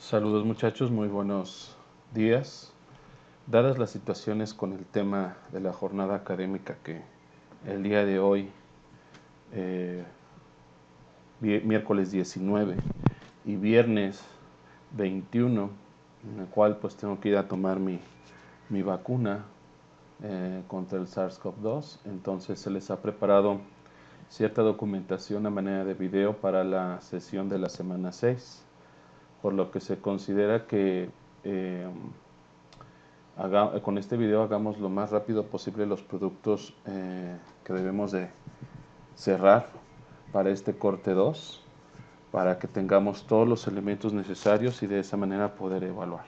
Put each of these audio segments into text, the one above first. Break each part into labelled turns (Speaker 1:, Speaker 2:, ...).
Speaker 1: Saludos muchachos, muy buenos días. Dadas las situaciones con el tema de la jornada académica que el día de hoy, eh, miércoles 19 y viernes 21, en el cual pues tengo que ir a tomar mi vacuna contra el SARS-CoV-2, entonces se les ha preparado cierta documentación a manera de video para la sesión de la semana 6, por lo que se considera que con este video hagamos lo más rápido posible los productos que debemos de cerrar para este corte 2, para que tengamos todos los elementos necesarios y de esa manera poder evaluar.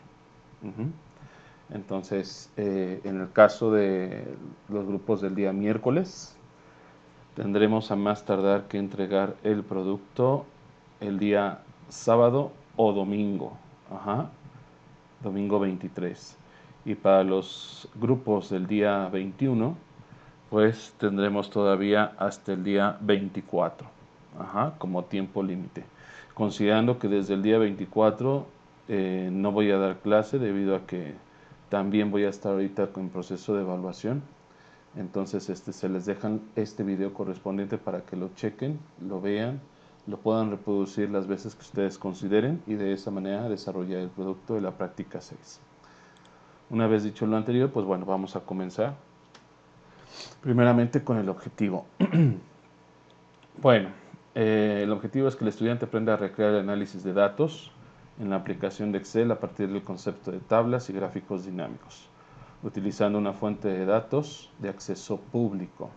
Speaker 1: Entonces, en el caso de los grupos del día miércoles, tendremos a más tardar que entregar el producto el día sábado o domingo, domingo 23. Y para los grupos del día 21, pues tendremos todavía hasta el día 24, como tiempo límite. Considerando que desde el día 24 no voy a dar clase debido a que también voy a estar ahorita en proceso de evaluación. Entonces se les dejan este video correspondiente para que lo chequen, lo vean, lo puedan reproducir las veces que ustedes consideren y de esa manera desarrollar el producto de la práctica 6. Una vez dicho lo anterior, pues bueno, vamos a comenzar primeramente con el objetivo. Bueno, el objetivo es que el estudiante aprenda a recrear el análisis de datos en la aplicación de Excel a partir del concepto de tablas y gráficos dinámicos, utilizando una fuente de datos de acceso público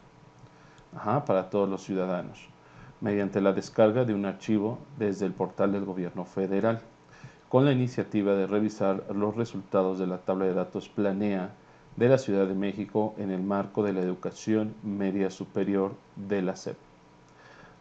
Speaker 1: para todos los ciudadanos, mediante la descarga de un archivo desde el portal del gobierno federal, con la iniciativa de revisar los resultados de la tabla de datos Planea de la Ciudad de México en el marco de la educación media superior de la SEP.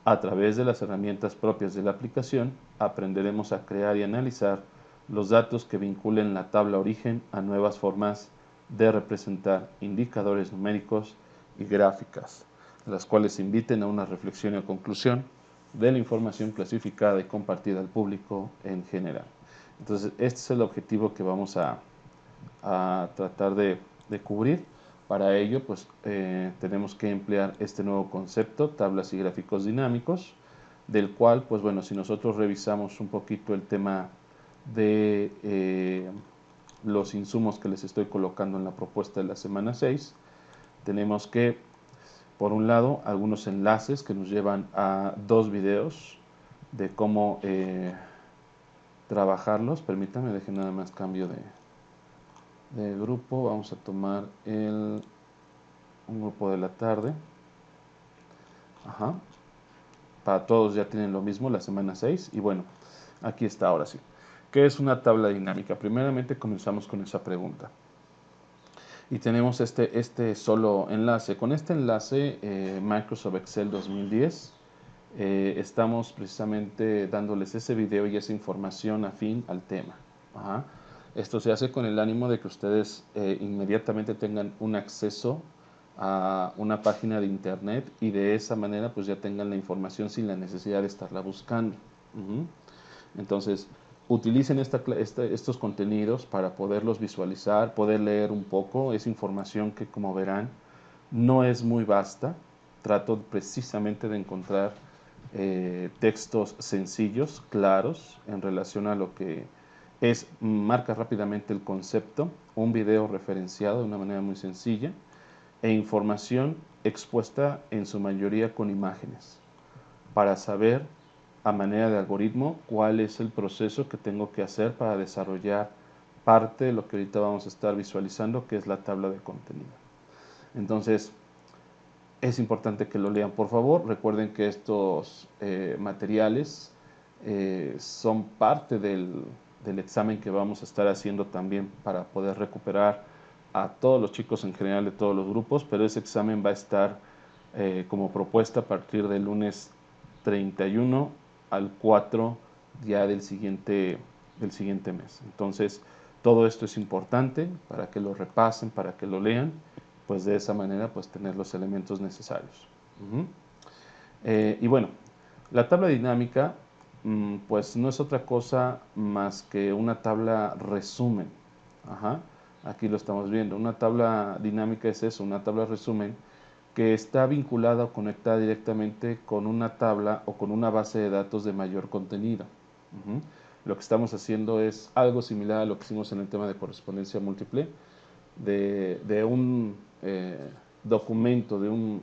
Speaker 1: A través de las herramientas propias de la aplicación, aprenderemos a crear y analizar los datos que vinculen la tabla origen a nuevas formas de representar indicadores numéricos y gráficas, las cuales inviten a una reflexión y conclusión de la información clasificada y compartida al público en general. Entonces, este es el objetivo que vamos a tratar de cubrir. Para ello, pues tenemos que emplear este nuevo concepto, tablas y gráficos dinámicos, del cual, pues bueno, si nosotros revisamos un poquito el tema de los insumos que les estoy colocando en la propuesta de la semana 6, tenemos que, por un lado, algunos enlaces que nos llevan a dos videos de cómo trabajarlos. Permítanme, dejen nada más cambio de grupo. Vamos a tomar un grupo de la tarde. Para todos ya tienen lo mismo, la semana 6. Y bueno, aquí está ahora sí. ¿Qué es una tabla dinámica? Primeramente comenzamos con esa pregunta. Y tenemos este solo enlace. Con este enlace, Microsoft Excel 2010, estamos precisamente dándoles ese video y esa información afín al tema. Esto se hace con el ánimo de que ustedes inmediatamente tengan un acceso a una página de internet y de esa manera pues ya tengan la información sin la necesidad de estarla buscando. Entonces, utilicen estos contenidos para poderlos visualizar, poder leer un poco. Es información que, como verán, no es muy vasta. Trato precisamente de encontrar textos sencillos, claros, en relación a lo que marca rápidamente el concepto, un video referenciado de una manera muy sencilla e información expuesta en su mayoría con imágenes para saber a manera de algoritmo cuál es el proceso que tengo que hacer para desarrollar parte de lo que ahorita vamos a estar visualizando, que es la tabla de contenido. Entonces, es importante que lo lean, por favor. Recuerden que estos materiales son parte del examen que vamos a estar haciendo también para poder recuperar a todos los chicos en general de todos los grupos, pero ese examen va a estar como propuesta a partir del lunes 31 al 4 ya del siguiente mes. Entonces, todo esto es importante para que lo repasen, para que lo lean, pues de esa manera pues tener los elementos necesarios. Y bueno, la tabla dinámica pues no es otra cosa más que una tabla resumen. Ajá. Aquí lo estamos viendo. Una tabla dinámica es eso, una tabla resumen que está vinculada o conectada directamente con una tabla o con una base de datos de mayor contenido. Ujú. Lo que estamos haciendo es algo similar a lo que hicimos en el tema de correspondencia múltiple, de un documento de un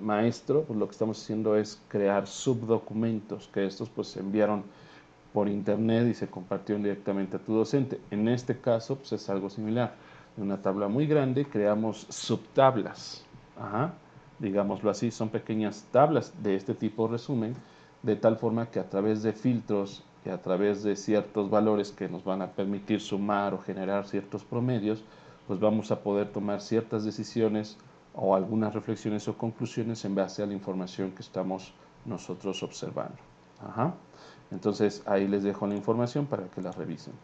Speaker 1: maestro. Pues lo que estamos haciendo es crear subdocumentos, que estos pues se enviaron por internet y se compartieron directamente a tu docente. En este caso pues es algo similar. En una tabla muy grande creamos subtablas. Ajá. Digámoslo así, son pequeñas tablas de este tipo de resumen, de tal forma que a través de filtros y a través de ciertos valores que nos van a permitir sumar o generar ciertos promedios, pues vamos a poder tomar ciertas decisiones o algunas reflexiones o conclusiones en base a la información que estamos nosotros observando. Ajá. Entonces ahí les dejo la información para que la revisen.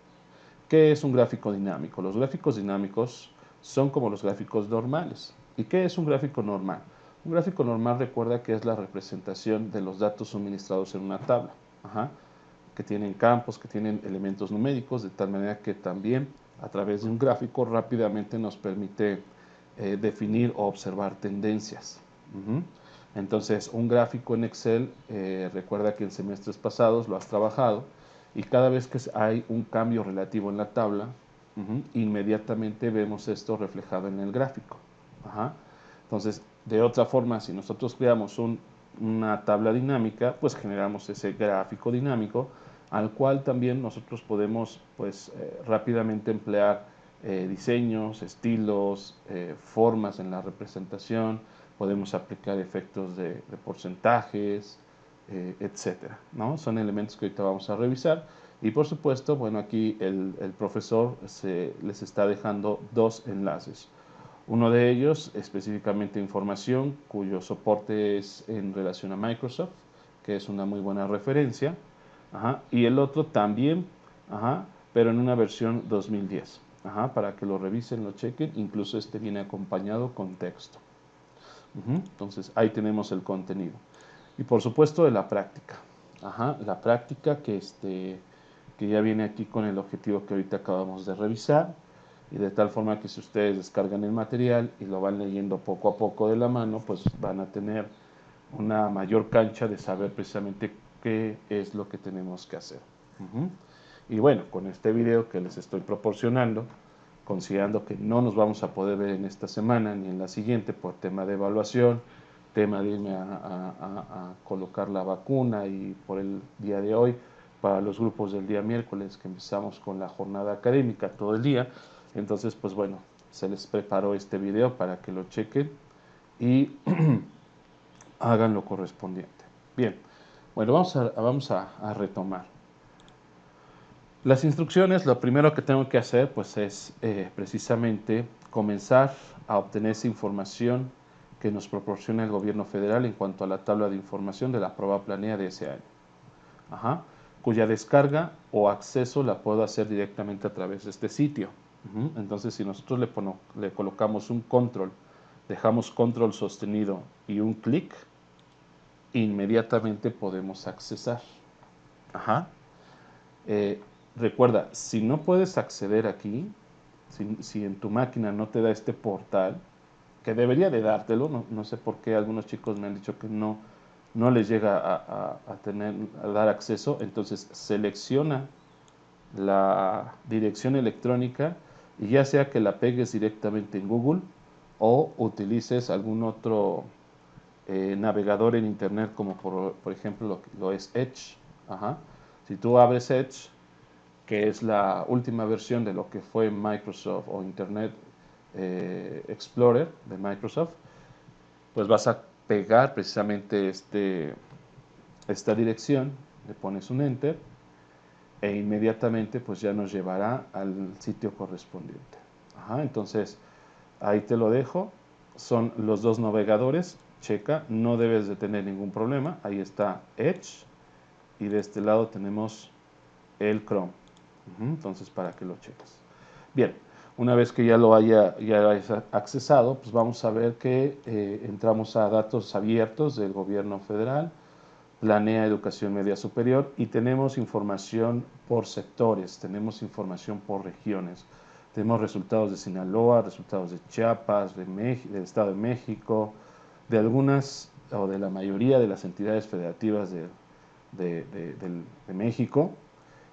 Speaker 1: ¿Qué es un gráfico dinámico? Los gráficos dinámicos son como los gráficos normales. ¿Y qué es un gráfico normal? Un gráfico normal, recuerda que es la representación de los datos suministrados en una tabla. Ajá. Que tienen campos, que tienen elementos numéricos, de tal manera que también a través de un gráfico rápidamente nos permite definir o observar tendencias. Entonces, un gráfico en Excel, recuerda que en semestres pasados lo has trabajado, y cada vez que hay un cambio relativo en la tabla, inmediatamente vemos esto reflejado en el gráfico. Ajá. Entonces, de otra forma, si nosotros creamos una tabla dinámica, pues generamos ese gráfico dinámico, al cual también nosotros podemos pues, rápidamente emplear diseños, estilos, formas en la representación, podemos aplicar efectos de porcentajes, etcétera, ¿no? Son elementos que ahorita vamos a revisar. Y por supuesto, bueno, aquí el profesor les está dejando dos enlaces. Uno de ellos, específicamente información, cuyo soporte es en relación a Microsoft, que es una muy buena referencia. Ajá. Y el otro también, ajá, pero en una versión 2010. Ajá, para que lo revisen, lo chequen. Incluso este viene acompañado con texto. Entonces, ahí tenemos el contenido. Y por supuesto de la práctica. Ajá, la práctica que ya viene aquí con el objetivo que ahorita acabamos de revisar. Y de tal forma que si ustedes descargan el material y lo van leyendo poco a poco de la mano, pues van a tener una mayor cancha de saber precisamente qué es lo que tenemos que hacer. Y bueno, con este video que les estoy proporcionando, considerando que no nos vamos a poder ver en esta semana ni en la siguiente por tema de evaluación, tema de irme a colocar la vacuna, y por el día de hoy, para los grupos del día miércoles, que empezamos con la jornada académica todo el día. Entonces, pues bueno, se les preparó este video para que lo chequen y hagan lo correspondiente. Bien, bueno, vamos a retomar. Las instrucciones, lo primero que tengo que hacer pues es precisamente comenzar a obtener esa información que nos proporciona el gobierno federal en cuanto a la tabla de información de la prueba planea de ese año. Ajá. Cuya descarga o acceso la puedo hacer directamente a través de este sitio. Entonces, si nosotros le colocamos un control, dejamos control sostenido y un clic, inmediatamente podemos accesar. Ajá. Recuerda, si no puedes acceder aquí, si en tu máquina no te da este portal, que debería de dártelo, no sé por qué algunos chicos me han dicho que no les llega a dar acceso. Entonces selecciona la dirección electrónica, y ya sea que la pegues directamente en Google o utilices algún otro navegador en internet, como por ejemplo lo es Edge. Ajá. Si tú abres Edge, que es la última versión de lo que fue Microsoft o Internet Explorer de Microsoft, pues vas a pegar precisamente esta dirección, le pones un Enter e inmediatamente pues ya nos llevará al sitio correspondiente. Ajá, entonces ahí te lo dejo, son los dos navegadores, checa, no debes de tener ningún problema. Ahí está Edge y de este lado tenemos el Chrome. Entonces, para que lo cheques. Bien, una vez que ya hayas accesado, pues vamos a ver que entramos a datos abiertos del gobierno federal, planea educación media superior y tenemos información por sectores, tenemos información por regiones. Tenemos resultados de Sinaloa, resultados de Chiapas, del Estado de México, de algunas o de la mayoría de las entidades federativas de México.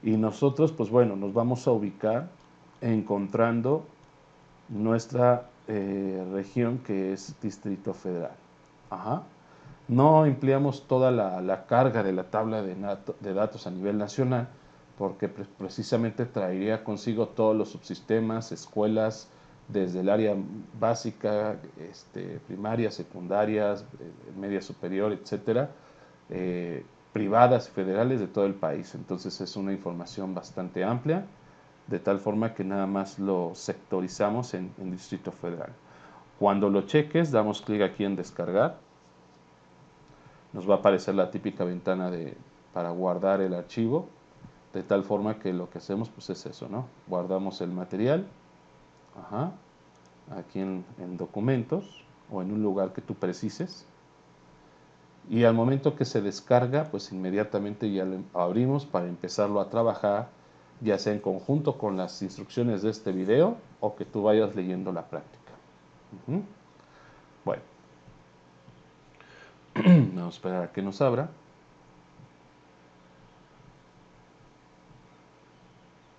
Speaker 1: Y nosotros, pues bueno, nos vamos a ubicar encontrando nuestra región, que es Distrito Federal. Ajá. No empleamos toda la carga de la tabla de datos a nivel nacional, porque precisamente traería consigo todos los subsistemas, escuelas, desde el área básica, primaria, secundarias, media superior, etcétera, privadas, federales de todo el país. Entonces es una información bastante amplia, de tal forma que nada más lo sectorizamos en Distrito Federal. Cuando lo cheques, damos clic aquí en descargar. Nos va a aparecer la típica ventana para guardar el archivo, de tal forma que lo que hacemos pues es eso, ¿no? Guardamos el material, ajá, aquí en documentos o en un lugar que tú precises, y al momento que se descarga, pues inmediatamente ya lo abrimos para empezarlo a trabajar, ya sea en conjunto con las instrucciones de este video o que tú vayas leyendo la práctica. Bueno, vamos a esperar a que nos abra.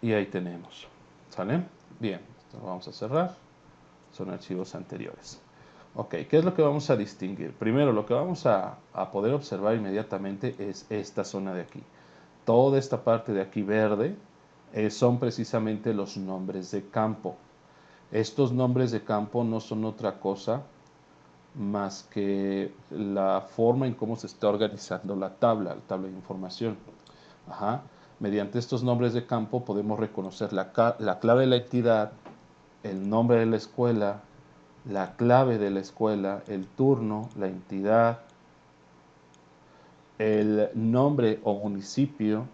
Speaker 1: Y ahí tenemos, ¿sale? Bien, esto lo vamos a cerrar, son archivos anteriores. Ok, ¿qué es lo que vamos a distinguir? Primero, lo que vamos a poder observar inmediatamente es esta zona de aquí. Toda esta parte de aquí verde son precisamente los nombres de campo. Estos nombres de campo no son otra cosa más que la forma en cómo se está organizando la tabla de información. Ajá. Mediante estos nombres de campo podemos reconocer la clave de la entidad, el nombre de la escuela, la clave de la escuela, el turno, la entidad, el nombre o municipio,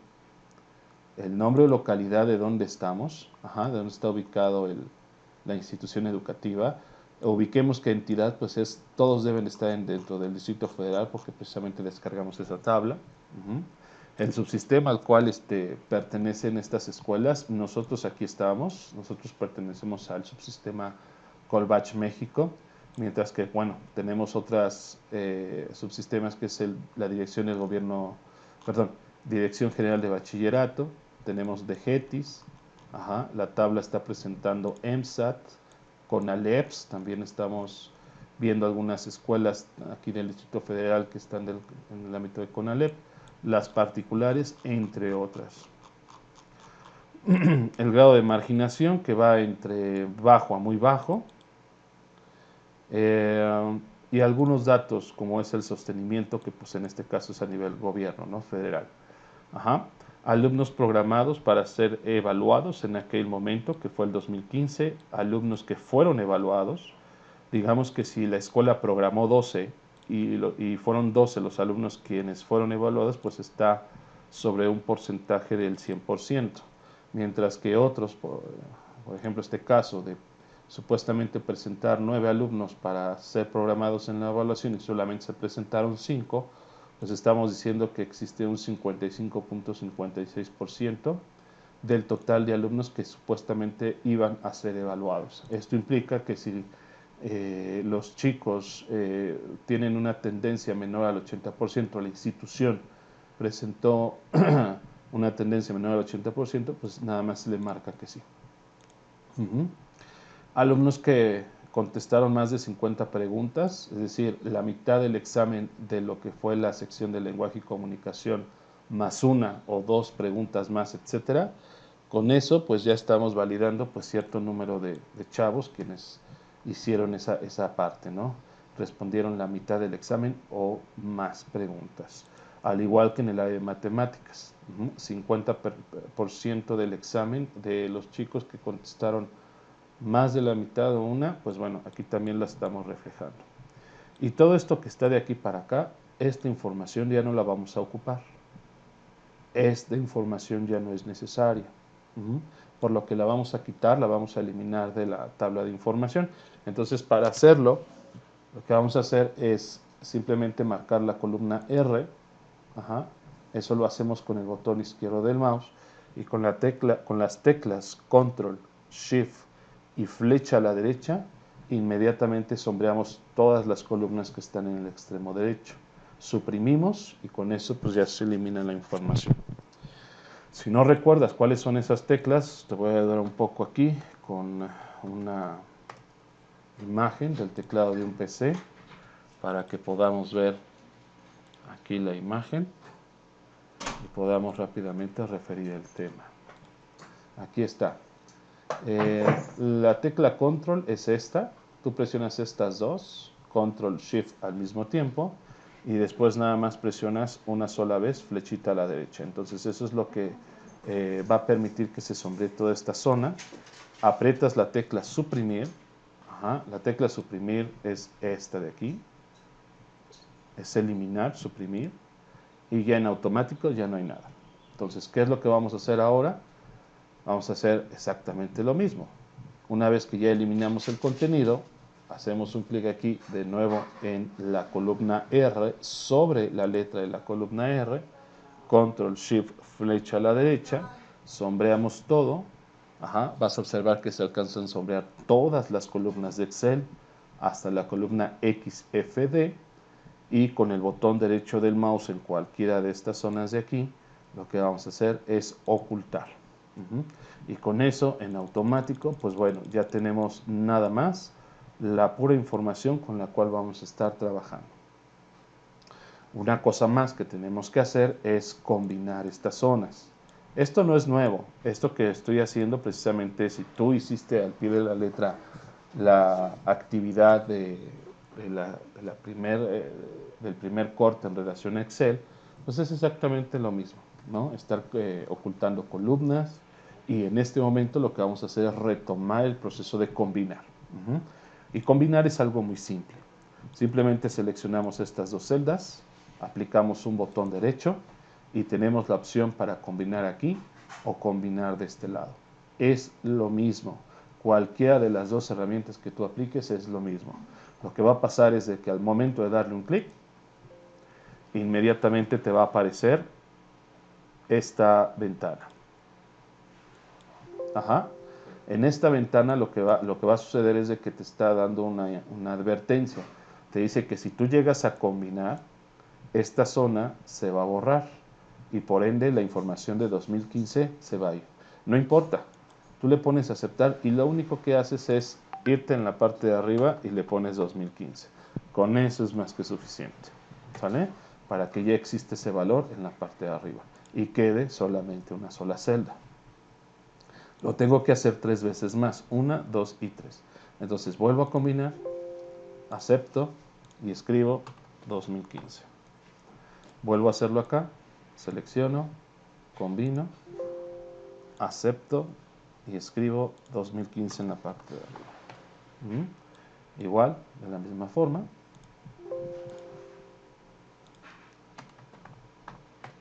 Speaker 1: el nombre o localidad de donde estamos, ajá, de donde está ubicado la institución educativa. Ubiquemos qué entidad, pues todos deben estar dentro del Distrito Federal porque precisamente descargamos esa tabla. El subsistema al cual pertenecen estas escuelas, nosotros aquí estamos, nosotros pertenecemos al subsistema Colbach México, mientras que, bueno, tenemos otras subsistemas que es la Dirección del Gobierno, perdón, Dirección General de Bachillerato, tenemos DGETIS, ajá, la tabla está presentando EMSAT, CONALEPS, también estamos viendo algunas escuelas aquí del Distrito Federal que están en el ámbito de CONALEP, las particulares, entre otras. El grado de marginación que va entre bajo a muy bajo, y algunos datos como es el sostenimiento, que pues en este caso es a nivel gobierno, ¿no? Federal. Ajá. Alumnos programados para ser evaluados en aquel momento, que fue el 2015, alumnos que fueron evaluados. Digamos que si la escuela programó 12 y fueron 12 los alumnos quienes fueron evaluados, pues está sobre un porcentaje del 100%, mientras que otros, por ejemplo este caso de supuestamente presentar 9 alumnos para ser programados en la evaluación y solamente se presentaron 5, pues estamos diciendo que existe un 55.56% del total de alumnos que supuestamente iban a ser evaluados. Esto implica que si los chicos tienen una tendencia menor al 80%, la institución presentó una tendencia menor al 80%, pues nada más se le marca que sí. Alumnos que contestaron más de 50 preguntas, es decir, la mitad del examen de lo que fue la sección de lenguaje y comunicación, más una o dos preguntas más, etcétera. Con eso, pues ya estamos validando pues cierto número de chavos quienes hicieron esa parte, ¿no? Respondieron la mitad del examen o más preguntas. Al igual que en el área de matemáticas, 50% del examen de los chicos que contestaron más de la mitad o una, pues bueno, aquí también la estamos reflejando. Y todo esto que está de aquí para acá, esta información ya no la vamos a ocupar. Esta información ya no es necesaria. Por lo que la vamos a quitar, la vamos a eliminar de la tabla de información. Entonces, para hacerlo, lo que vamos a hacer es simplemente marcar la columna R, Ajá. Eso lo hacemos con el botón izquierdo del mouse y con las teclas Control, Shift y flecha a la derecha, inmediatamente sombreamos todas las columnas que están en el extremo derecho. Suprimimos y con eso pues ya se elimina la información. Si no recuerdas cuáles son esas teclas, te voy a dar un poco aquí con una imagen del teclado de un PC para que podamos ver aquí la imagen y podamos rápidamente referir el tema. Aquí está. La tecla Control es esta. Tú presionas estas dos, Control Shift al mismo tiempo, y después nada más presionas una sola vez flechita a la derecha. Entonces eso es lo que va a permitir que se sombree toda esta zona. Aprietas la tecla Suprimir. Ajá, la tecla Suprimir es esta de aquí. Es eliminar, suprimir. Y ya en automático ya no hay nada. Entonces, ¿qué es lo que vamos a hacer ahora? Vamos a hacer exactamente lo mismo. Una vez que ya eliminamos el contenido, hacemos un clic aquí de nuevo en la columna R, sobre la letra de la columna R, Control Shift flecha a la derecha, sombreamos todo. Ajá, vas a observar que se alcanzan a sombrear todas las columnas de Excel hasta la columna XFD, y con el botón derecho del mouse en cualquiera de estas zonas de aquí, lo que vamos a hacer es ocultar. Y con eso en automático, pues bueno, ya tenemos nada más la pura información con la cual vamos a estar trabajando. Una cosa más que tenemos que hacer es combinar estas zonas. Esto no es nuevo. Esto que estoy haciendo precisamente, si tú hiciste al pie de la letra la actividad del primer corte en relación a Excel, pues es exactamente lo mismo, ¿no? Estar ocultando columnas, y en este momento lo que vamos a hacer es retomar el proceso de combinar. Y combinar es algo muy simple. Simplemente seleccionamos estas dos celdas, aplicamos un botón derecho y tenemos la opción para combinar aquí o combinar de este lado. Es lo mismo. Cualquiera de las dos herramientas que tú apliques es lo mismo. Lo que va a pasar es de que al momento de darle un clic, inmediatamente te va a aparecer esta ventana. Ajá. En esta ventana lo que va a suceder es de que te está dando una advertencia. Te dice que si tú llegas a combinar, esta zona se va a borrar y por ende la información de 2015 se va a ir. No importa, tú le pones aceptar y lo único que haces es irte en la parte de arriba y le pones 2015. Con eso es más que suficiente, ¿sale? Para que ya existe ese valor en la parte de arriba y quede solamente una sola celda. Lo tengo que hacer 3 veces más, 1, 2 y 3. Entonces vuelvo a combinar, acepto y escribo 2015. Vuelvo a hacerlo acá, selecciono, combino, acepto y escribo 2015 en la parte de arriba. Igual, de la misma forma,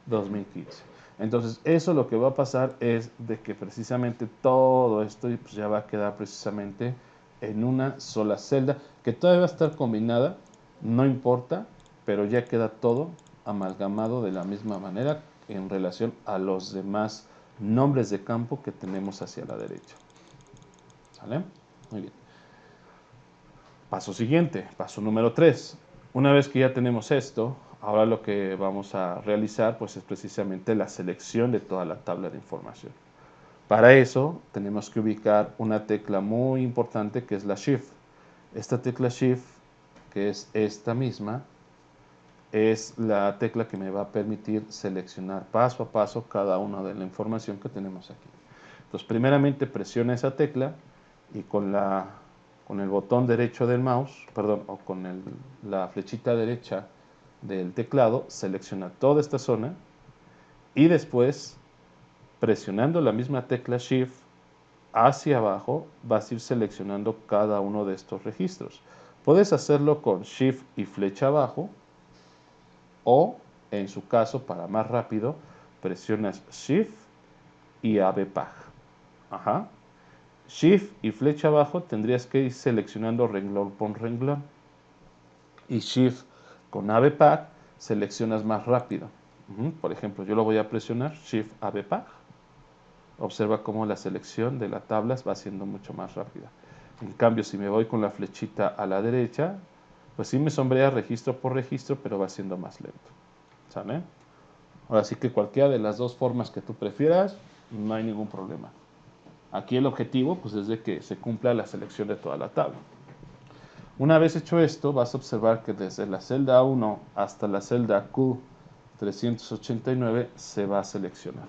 Speaker 1: 2015. Entonces, eso lo que va a pasar es de que precisamente todo esto pues, ya va a quedar precisamente en una sola celda, que todavía va a estar combinada, no importa, pero ya queda todo amalgamado de la misma manera en relación a los demás nombres de campo que tenemos hacia la derecha. ¿Sale? Muy bien. Paso siguiente, paso número 3. Una vez que ya tenemos esto, ahora lo que vamos a realizar pues es precisamente la selección de toda la tabla de información. Para eso tenemos que ubicar una tecla muy importante que es la Shift. Esta tecla Shift, que es esta misma, es la tecla que me va a permitir seleccionar paso a paso cada una de la información que tenemos aquí. Entonces, primeramente presiona esa tecla y con el botón derecho del mouse, perdón, o con la flechita derecha del teclado, selecciona toda esta zona y después, presionando la misma tecla Shift hacia abajo, vas a ir seleccionando cada uno de estos registros. Puedes hacerlo con Shift y flecha abajo, o en su caso, para más rápido, presionas Shift y ABPAG. Ajá. Shift y flecha abajo tendrías que ir seleccionando renglón por renglón. Y Shift con ABPAG seleccionas más rápido. Por ejemplo, yo lo voy a presionar, Shift ABPAG. Observa cómo la selección de la tabla va siendo mucho más rápida. En cambio, si me voy con la flechita a la derecha, pues sí me sombrea registro por registro, pero va siendo más lento. ¿Sale? Ahora sí que cualquiera de las dos formas que tú prefieras, no hay ningún problema. Aquí el objetivo pues, es de que se cumpla la selección de toda la tabla. Una vez hecho esto, vas a observar que desde la celda 1 hasta la celda Q389 se va a seleccionar.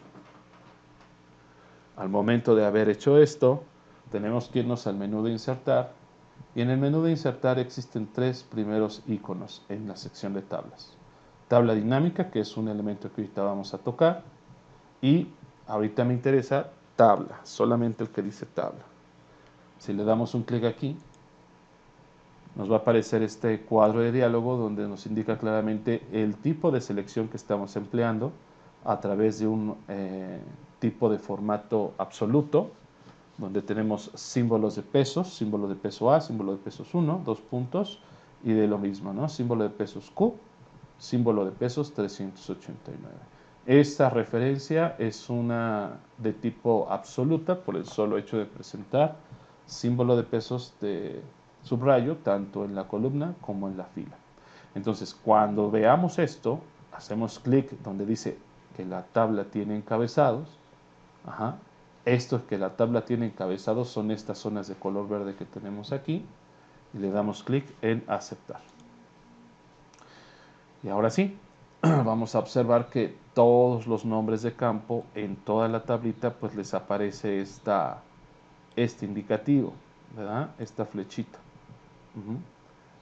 Speaker 1: Al momento de haber hecho esto, tenemos que irnos al menú de insertar, y en el menú de insertar existen tres primeros iconos en la sección de tablas. Tabla dinámica, que es un elemento que ahorita vamos a tocar, y ahorita me interesa tabla, solamente el que dice tabla. Si le damos un clic aquí, nos va a aparecer este cuadro de diálogo donde nos indica claramente el tipo de selección que estamos empleando a través de un tipo de formato absoluto, donde tenemos símbolos de pesos, símbolo de peso A, símbolo de pesos 1, 2 puntos, y de lo mismo, ¿no? Símbolo de pesos Q, símbolo de pesos 389. Esta referencia es una de tipo absoluta por el solo hecho de presentar símbolo de pesos de subrayo tanto en la columna como en la fila. Entonces, cuando veamos esto, hacemos clic donde dice que la tabla tiene encabezados. Esto que la tabla tiene encabezados son estas zonas de color verde que tenemos aquí. Y le damos clic en aceptar. Y ahora sí, vamos a observar que todos los nombres de campo en toda la tablita pues les aparece este indicativo, ¿verdad? Esta flechita.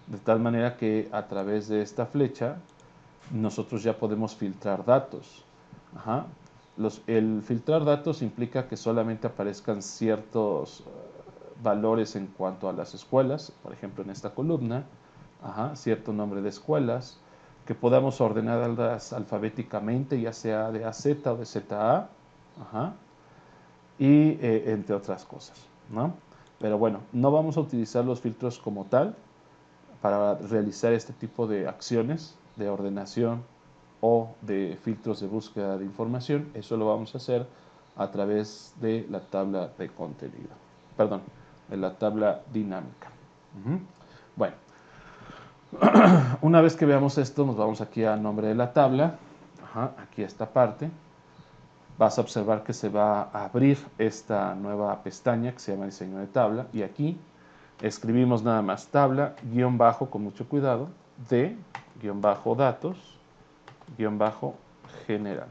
Speaker 1: De tal manera que a través de esta flecha nosotros ya podemos filtrar datos. El filtrar datos implica que solamente aparezcan ciertos valores en cuanto a las escuelas, por ejemplo en esta columna, cierto nombre de escuelas, que podamos ordenarlas alfabéticamente, ya sea de AZ o de ZA, y entre otras cosas, ¿no? Pero bueno, no vamos a utilizar los filtros como tal para realizar este tipo de acciones de ordenación o de filtros de búsqueda de información. Eso lo vamos a hacer a través de la tabla de contenido, perdón, de la tabla dinámica. Bueno, una vez que veamos esto, nos vamos aquí a nombre de la tabla, aquí a esta parte. Vas a observar que se va a abrir esta nueva pestaña que se llama diseño de tabla, y aquí escribimos nada más tabla, guión bajo, con mucho cuidado, de, guión bajo, datos, guión bajo, general.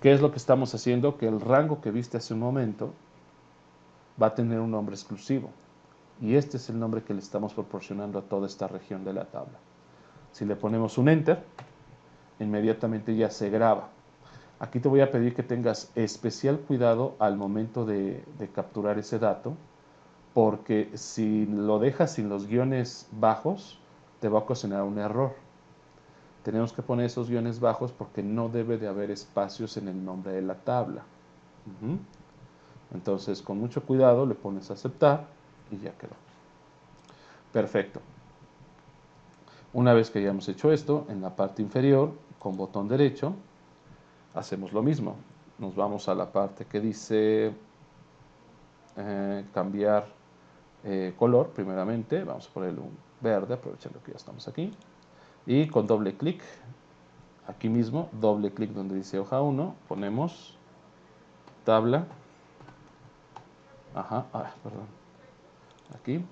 Speaker 1: ¿Qué es lo que estamos haciendo? Que el rango que viste hace un momento va a tener un nombre exclusivo. Y este es el nombre que le estamos proporcionando a toda esta región de la tabla. Si le ponemos un Enter, inmediatamente ya se graba. Aquí te voy a pedir que tengas especial cuidado al momento de capturar ese dato, porque si lo dejas sin los guiones bajos, te va a ocasionar un error. Tenemos que poner esos guiones bajos porque no debe de haber espacios en el nombre de la tabla. Entonces, con mucho cuidado le pones a aceptar y ya quedó. Perfecto. Una vez que hayamos hecho esto, en la parte inferior, con botón derecho, hacemos lo mismo. Nos vamos a la parte que dice cambiar color, primeramente. Vamos a ponerle un verde, aprovechando que ya estamos aquí. Y con doble clic, aquí mismo, doble clic donde dice hoja 1, ponemos tabla. Perdón. Aquí,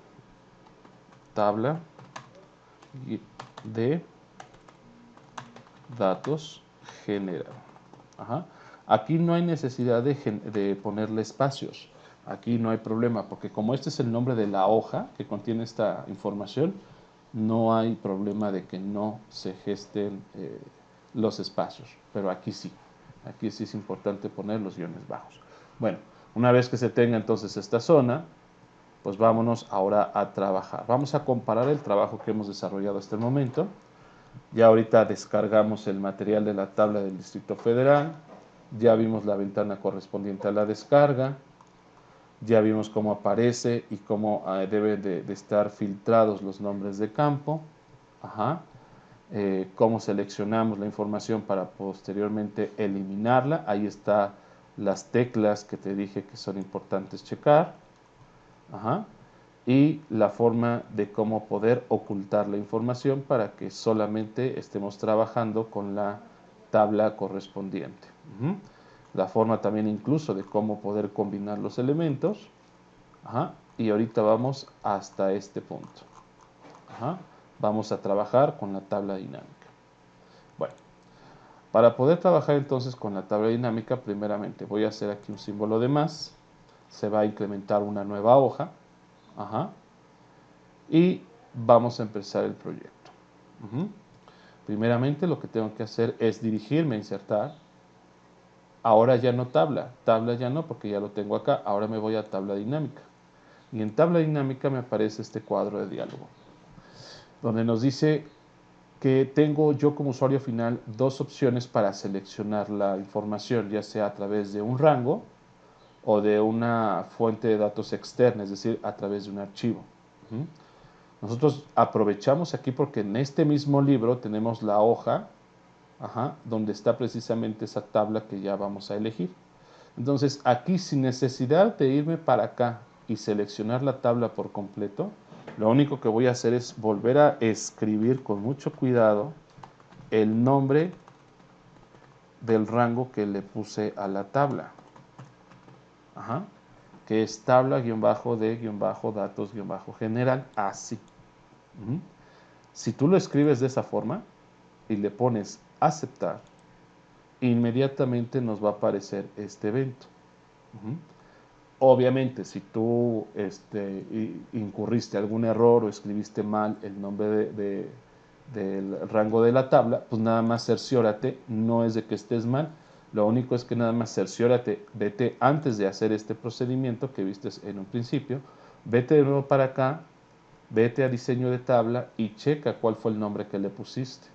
Speaker 1: tabla de datos general. Aquí no hay necesidad de ponerle espacios. Aquí no hay problema, porque como este es el nombre de la hoja que contiene esta información, no hay problema de que no se gesten los espacios. Pero aquí sí es importante poner los guiones bajos. Bueno, una vez que se tenga entonces esta zona, pues vámonos ahora a trabajar. Vamos a comparar el trabajo que hemos desarrollado hasta el momento. Ya ahorita descargamos el material de la tabla del Distrito Federal, ya vimos la ventana correspondiente a la descarga, ya vimos cómo aparece y cómo deben de estar filtrados los nombres de campo. cómo seleccionamos la información para posteriormente eliminarla. Ahí están las teclas que te dije que son importantes checar. Ajá. Y la forma de cómo poder ocultar la información para que solamente estemos trabajando con la tabla correspondiente. La forma también incluso de cómo poder combinar los elementos. Ajá. Y ahorita vamos hasta este punto. Ajá. Vamos a trabajar con la tabla dinámica. Bueno, para poder trabajar entonces con la tabla dinámica, primeramente voy a hacer aquí un símbolo de más. Se va a incrementar una nueva hoja. Ajá. Y vamos a empezar el proyecto. Primeramente lo que tengo que hacer es dirigirme a insertar. Ahora ya no tabla ya no porque ya lo tengo acá. Ahora me voy a tabla dinámica. Y en tabla dinámica me aparece este cuadro de diálogo, donde nos dice que tengo yo como usuario final dos opciones para seleccionar la información, ya sea a través de un rango o de una fuente de datos externa, es decir, a través de un archivo. Nosotros aprovechamos aquí porque en este mismo libro tenemos la hoja, donde está precisamente esa tabla que ya vamos a elegir. Entonces aquí, sin necesidad de irme para acá y seleccionar la tabla por completo, lo único que voy a hacer es volver a escribir con mucho cuidado el nombre del rango que le puse a la tabla. Que es tabla-de-datos-general, así. Si tú lo escribes de esa forma y le pones aceptar, inmediatamente nos va a aparecer este evento. Obviamente, si tú incurriste algún error o escribiste mal el nombre del rango de la tabla, pues nada más cerciórate, no es de que estés mal, lo único es que nada más cerciórate, vete antes de hacer este procedimiento que viste en un principio, vete de nuevo para acá, vete a diseño de tabla y checa cuál fue el nombre que le pusiste.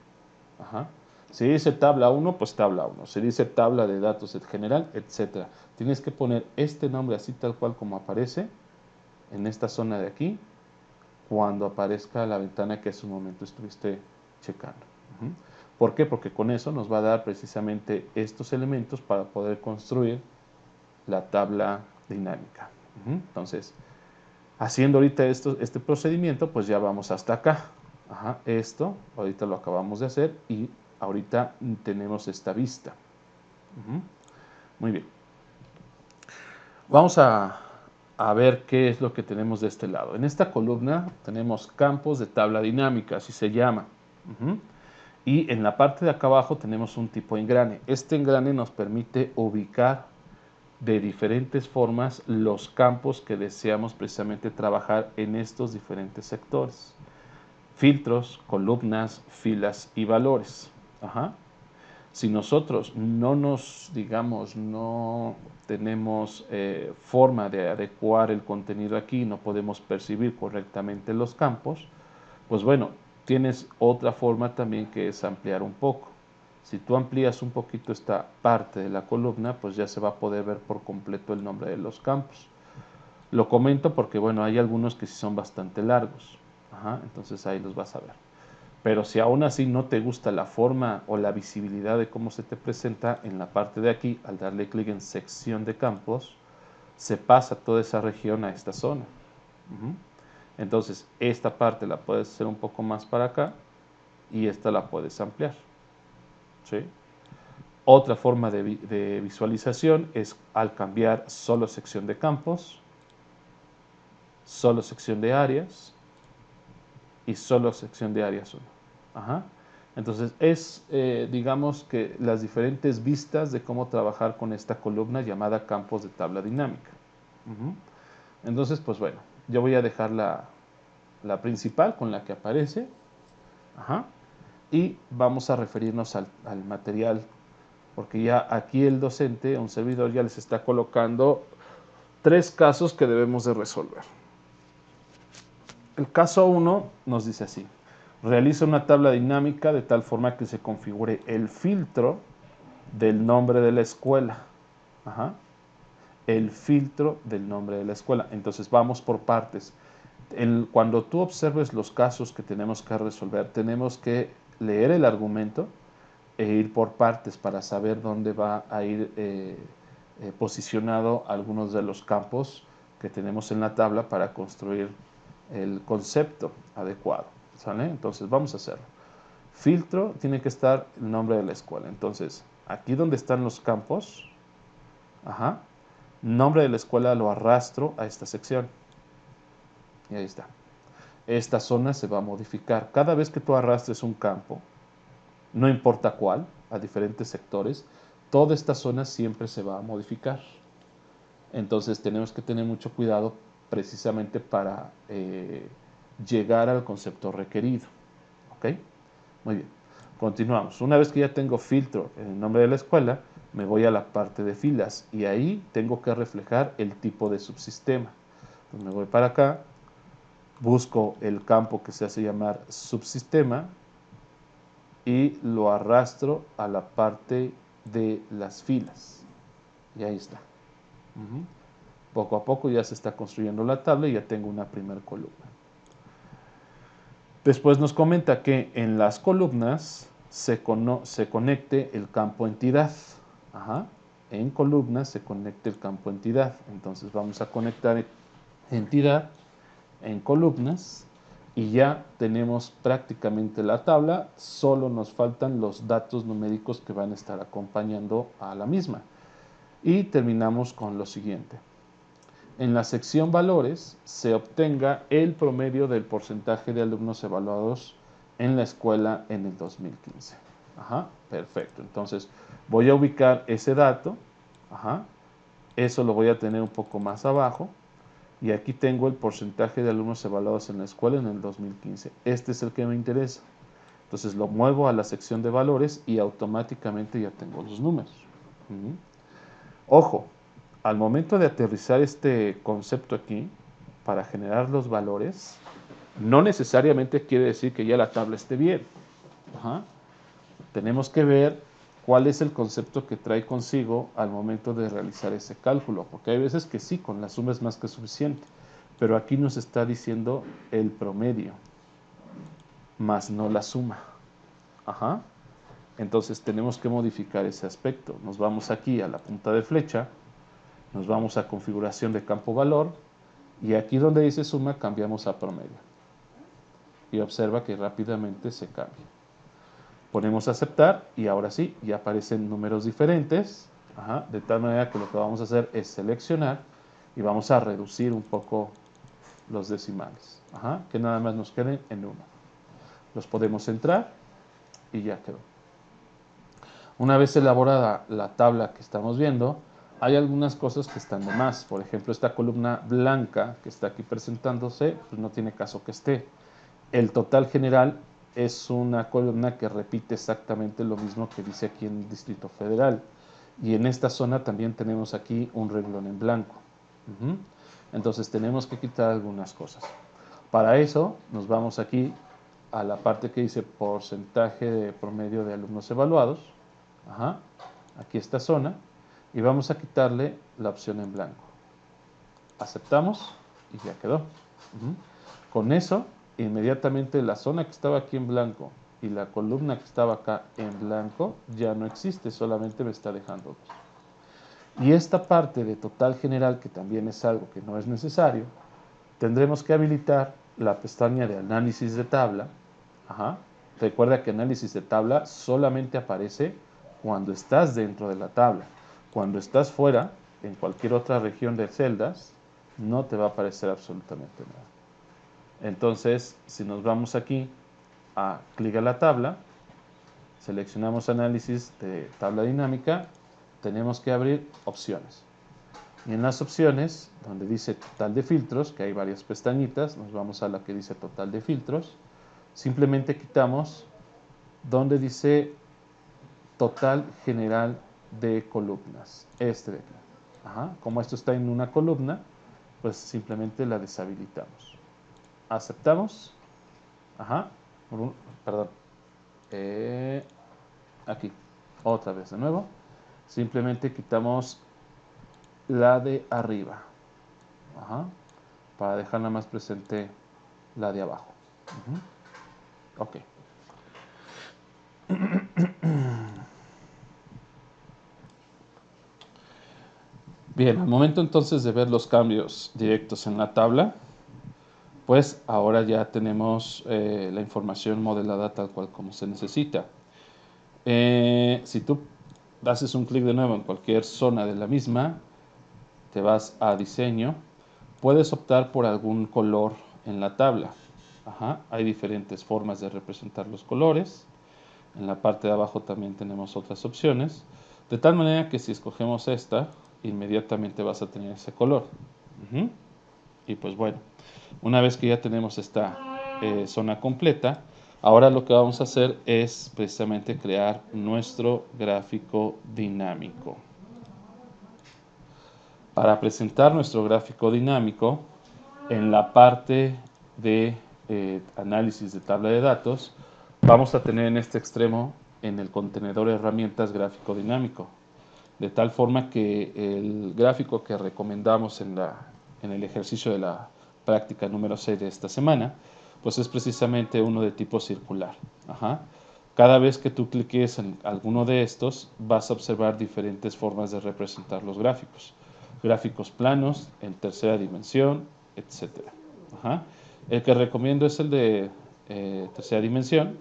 Speaker 1: Si dice tabla 1, pues tabla 1. Si dice tabla de datos en general, etc. Tienes que poner este nombre así tal cual como aparece en esta zona de aquí cuando aparezca la ventana que hace un momento estuviste checando. ¿Por qué? Porque con eso nos va a dar precisamente estos elementos para poder construir la tabla dinámica. Entonces, haciendo ahorita este procedimiento, pues ya vamos hasta acá. Esto, ahorita lo acabamos de hacer y ahorita tenemos esta vista. Muy bien. Vamos a ver qué es lo que tenemos de este lado. En esta columna tenemos campos de tabla dinámica, así se llama. Y en la parte de acá abajo tenemos un tipo de engrane. Este engrane nos permite ubicar de diferentes formas los campos que deseamos precisamente trabajar en estos diferentes sectores. Filtros, columnas, filas y valores. Si nosotros no tenemos forma de adecuar el contenido aquí, no podemos percibir correctamente los campos, pues bueno, tienes otra forma también que es ampliar un poco. Si tú amplías un poquito esta parte de la columna, pues ya se va a poder ver por completo el nombre de los campos. Lo comento porque, bueno, hay algunos que sí son bastante largos. Entonces ahí los vas a ver. Pero si aún así no te gusta la forma o la visibilidad de cómo se te presenta, en la parte de aquí, al darle clic en sección de campos, se pasa toda esa región a esta zona. Entonces, esta parte la puedes hacer un poco más para acá y esta la puedes ampliar. ¿Sí? Otra forma de visualización es al cambiar solo sección de campos, solo sección de áreas y solo sección de áreas 1. Entonces es, digamos que las diferentes vistas de cómo trabajar con esta columna llamada campos de tabla dinámica. Entonces, pues bueno, yo voy a dejar la principal con la que aparece. Y vamos a referirnos al material, porque ya aquí el docente, un servidor, ya les está colocando 3 casos que debemos de resolver. El caso 1 nos dice así: realiza una tabla dinámica de tal forma que se configure el filtro del nombre de la escuela. El filtro del nombre de la escuela. Entonces vamos por partes. Cuando tú observes los casos que tenemos que resolver, tenemos que leer el argumento e ir por partes para saber dónde va a ir posicionado algunos de los campos que tenemos en la tabla para construir el concepto adecuado, ¿sale? Entonces vamos a hacerlo. Filtro, tiene que estar el nombre de la escuela. Entonces, aquí donde están los campos, ajá, nombre de la escuela lo arrastro a esta sección. Y ahí está. Esta zona se va a modificar. Cada vez que tú arrastres un campo, no importa cuál, a diferentes sectores, toda esta zona siempre se va a modificar. Entonces tenemos que tener mucho cuidado precisamente para llegar al concepto requerido. ¿Ok? Muy bien. Continuamos. Una vez que ya tengo filtro en el nombre de la escuela, me voy a la parte de filas y ahí tengo que reflejar el tipo de subsistema. Entonces me voy para acá, busco el campo que se hace llamar subsistema y lo arrastro a la parte de las filas. Y ahí está. Poco a poco ya se está construyendo la tabla y ya tengo una primera columna. Después nos comenta que en las columnas se conecte el campo entidad. Ajá. En columnas se conecte el campo entidad. Entonces vamos a conectar entidad en columnas y ya tenemos prácticamente la tabla. Solo nos faltan los datos numéricos que van a estar acompañando a la misma. Y terminamos con lo siguiente. En la sección valores se obtenga el promedio del porcentaje de alumnos evaluados en la escuela en el 2015. Ajá, perfecto. Entonces voy a ubicar ese dato. Ajá, eso lo voy a tener un poco más abajo. Y aquí tengo el porcentaje de alumnos evaluados en la escuela en el 2015. Este es el que me interesa. Entonces lo muevo a la sección de valores y automáticamente ya tengo los números. Ojo, al momento de aterrizar este concepto aquí, para generar los valores, no necesariamente quiere decir que ya la tabla esté bien. Ajá. Tenemos que ver cuál es el concepto que trae consigo al momento de realizar ese cálculo, porque hay veces que sí, con la suma es más que suficiente, pero aquí nos está diciendo el promedio, más no la suma. Ajá. Entonces tenemos que modificar ese aspecto. Nos vamos aquí a la punta de flecha, nos vamos a configuración de campo valor y aquí donde dice suma cambiamos a promedio. Y observa que rápidamente se cambia. Ponemos aceptar y ahora sí, ya aparecen números diferentes. Ajá, de tal manera que lo que vamos a hacer es seleccionar y vamos a reducir un poco los decimales. Ajá, que nada más nos queden en 1. Los podemos entrar y ya quedó. Una vez elaborada la tabla que estamos viendo, hay algunas cosas que están de más. Por ejemplo, esta columna blanca que está aquí presentándose, pues no tiene caso que esté. El total general es una columna que repite exactamente lo mismo que dice aquí en el Distrito Federal. Y en esta zona también tenemos aquí un renglón en blanco. Entonces tenemos que quitar algunas cosas. Para eso nos vamos aquí a la parte que dice porcentaje de promedio de alumnos evaluados. Ajá. Aquí esta zona. Y vamos a quitarle la opción en blanco. Aceptamos y ya quedó. Con eso, inmediatamente la zona que estaba aquí en blanco y la columna que estaba acá en blanco ya no existe, solamente me está dejando 2. Y esta parte de total general, que también es algo que no es necesario, tendremos que habilitar la pestaña de análisis de tabla. Ajá. Recuerda que análisis de tabla solamente aparece cuando estás dentro de la tabla. Cuando estás fuera, en cualquier otra región de celdas, no te va a aparecer absolutamente nada. Entonces, si nos vamos aquí a clic a la tabla, seleccionamos análisis de tabla dinámica, tenemos que abrir opciones. Y en las opciones, donde dice total de filtros, que hay varias pestañitas, nos vamos a la que dice total de filtros, simplemente quitamos donde dice total general de columnas, este de aquí. Ajá. Como esto está en una columna, pues simplemente la deshabilitamos. Aceptamos. Ajá. Perdón. Aquí. Otra vez de nuevo. Simplemente quitamos la de arriba. Ajá. Para dejarla más presente la de abajo. Ok. Bien, al momento entonces de ver los cambios directos en la tabla, pues ahora ya tenemos la información modelada tal cual como se necesita. Si tú haces un clic de nuevo en cualquier zona de la misma, te vas a diseño, puedes optar por algún color en la tabla. Ajá, hay diferentes formas de representar los colores. En la parte de abajo también tenemos otras opciones. De tal manera que si escogemos esta, inmediatamente vas a tener ese color. Ujú. Y pues bueno, una vez que ya tenemos esta zona completa, ahora lo que vamos a hacer es precisamente crear nuestro gráfico dinámico. Para presentar nuestro gráfico dinámico, en la parte de análisis de tabla de datos, vamos a tener en este extremo en el contenedor herramientas gráfico dinámico, de tal forma que el gráfico que recomendamos en el ejercicio de la práctica número 6 de esta semana, pues es precisamente uno de tipo circular. Ajá. Cada vez que tú cliques en alguno de estos, vas a observar diferentes formas de representar los gráficos. Gráficos planos, en tercera dimensión, etc. Ajá. El que recomiendo es el de tercera dimensión.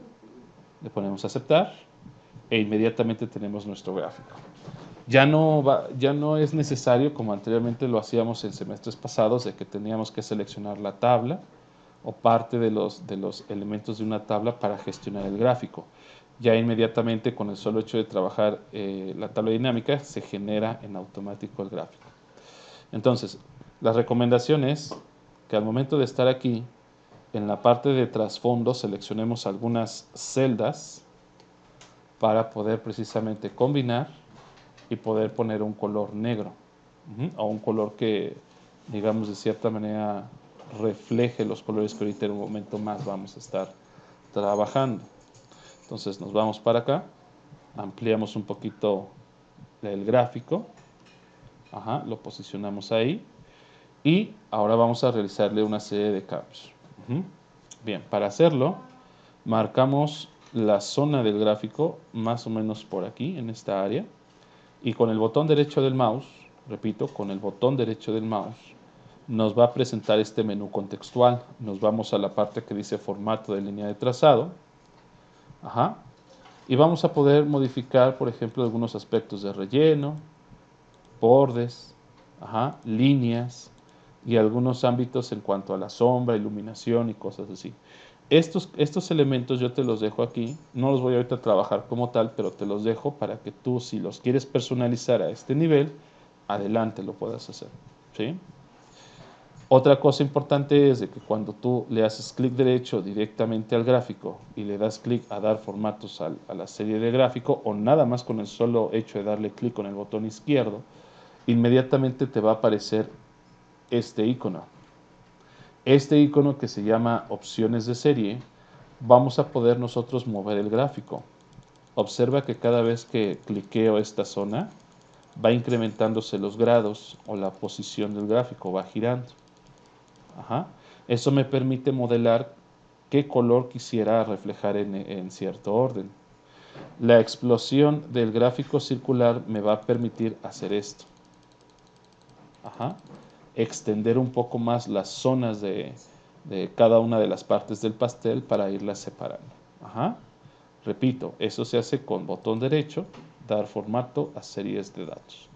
Speaker 1: Le ponemos aceptar e inmediatamente tenemos nuestro gráfico. Ya no es necesario, como anteriormente lo hacíamos en semestres pasados, de que teníamos que seleccionar la tabla o parte de los elementos de una tabla para gestionar el gráfico. Ya inmediatamente con el solo hecho de trabajar la tabla dinámica se genera en automático el gráfico. Entonces, la recomendación es que al momento de estar aquí, en la parte de trasfondo seleccionemos algunas celdas para poder precisamente combinar y poder poner un color negro o un color que, digamos, de cierta manera refleje los colores que ahorita en un momento más vamos a estar trabajando. Entonces nos vamos para acá, ampliamos un poquito el gráfico, lo posicionamos ahí y ahora vamos a realizarle una serie de cambios. Bien, para hacerlo marcamos la zona del gráfico más o menos por aquí, en esta área. Y con el botón derecho del mouse, repito, con el botón derecho del mouse, nos va a presentar este menú contextual. Nos vamos a la parte que dice formato de línea de trazado. Y vamos a poder modificar, por ejemplo, algunos aspectos de relleno, bordes, líneas y algunos ámbitos en cuanto a la sombra, iluminación y cosas así. Estos elementos yo te los dejo aquí, no los voy ahorita a trabajar como tal, pero te los dejo para que tú, si los quieres personalizar a este nivel, adelante lo puedas hacer. ¿Sí? Otra cosa importante es de que cuando tú le haces clic derecho directamente al gráfico y le das clic a dar formatos a la serie de gráfico, o nada más con el solo hecho de darle clic con el botón izquierdo, inmediatamente te va a aparecer este icono. Este icono que se llama opciones de serie, vamos a poder nosotros mover el gráfico. Observa que cada vez que cliqueo esta zona, va incrementándose los grados o la posición del gráfico, va girando. Eso me permite modelar qué color quisiera reflejar en cierto orden. La explosión del gráfico circular me va a permitir hacer esto. Extender un poco más las zonas de cada una de las partes del pastel para irlas separando. Repito, eso se hace con botón derecho, dar formato a series de datos.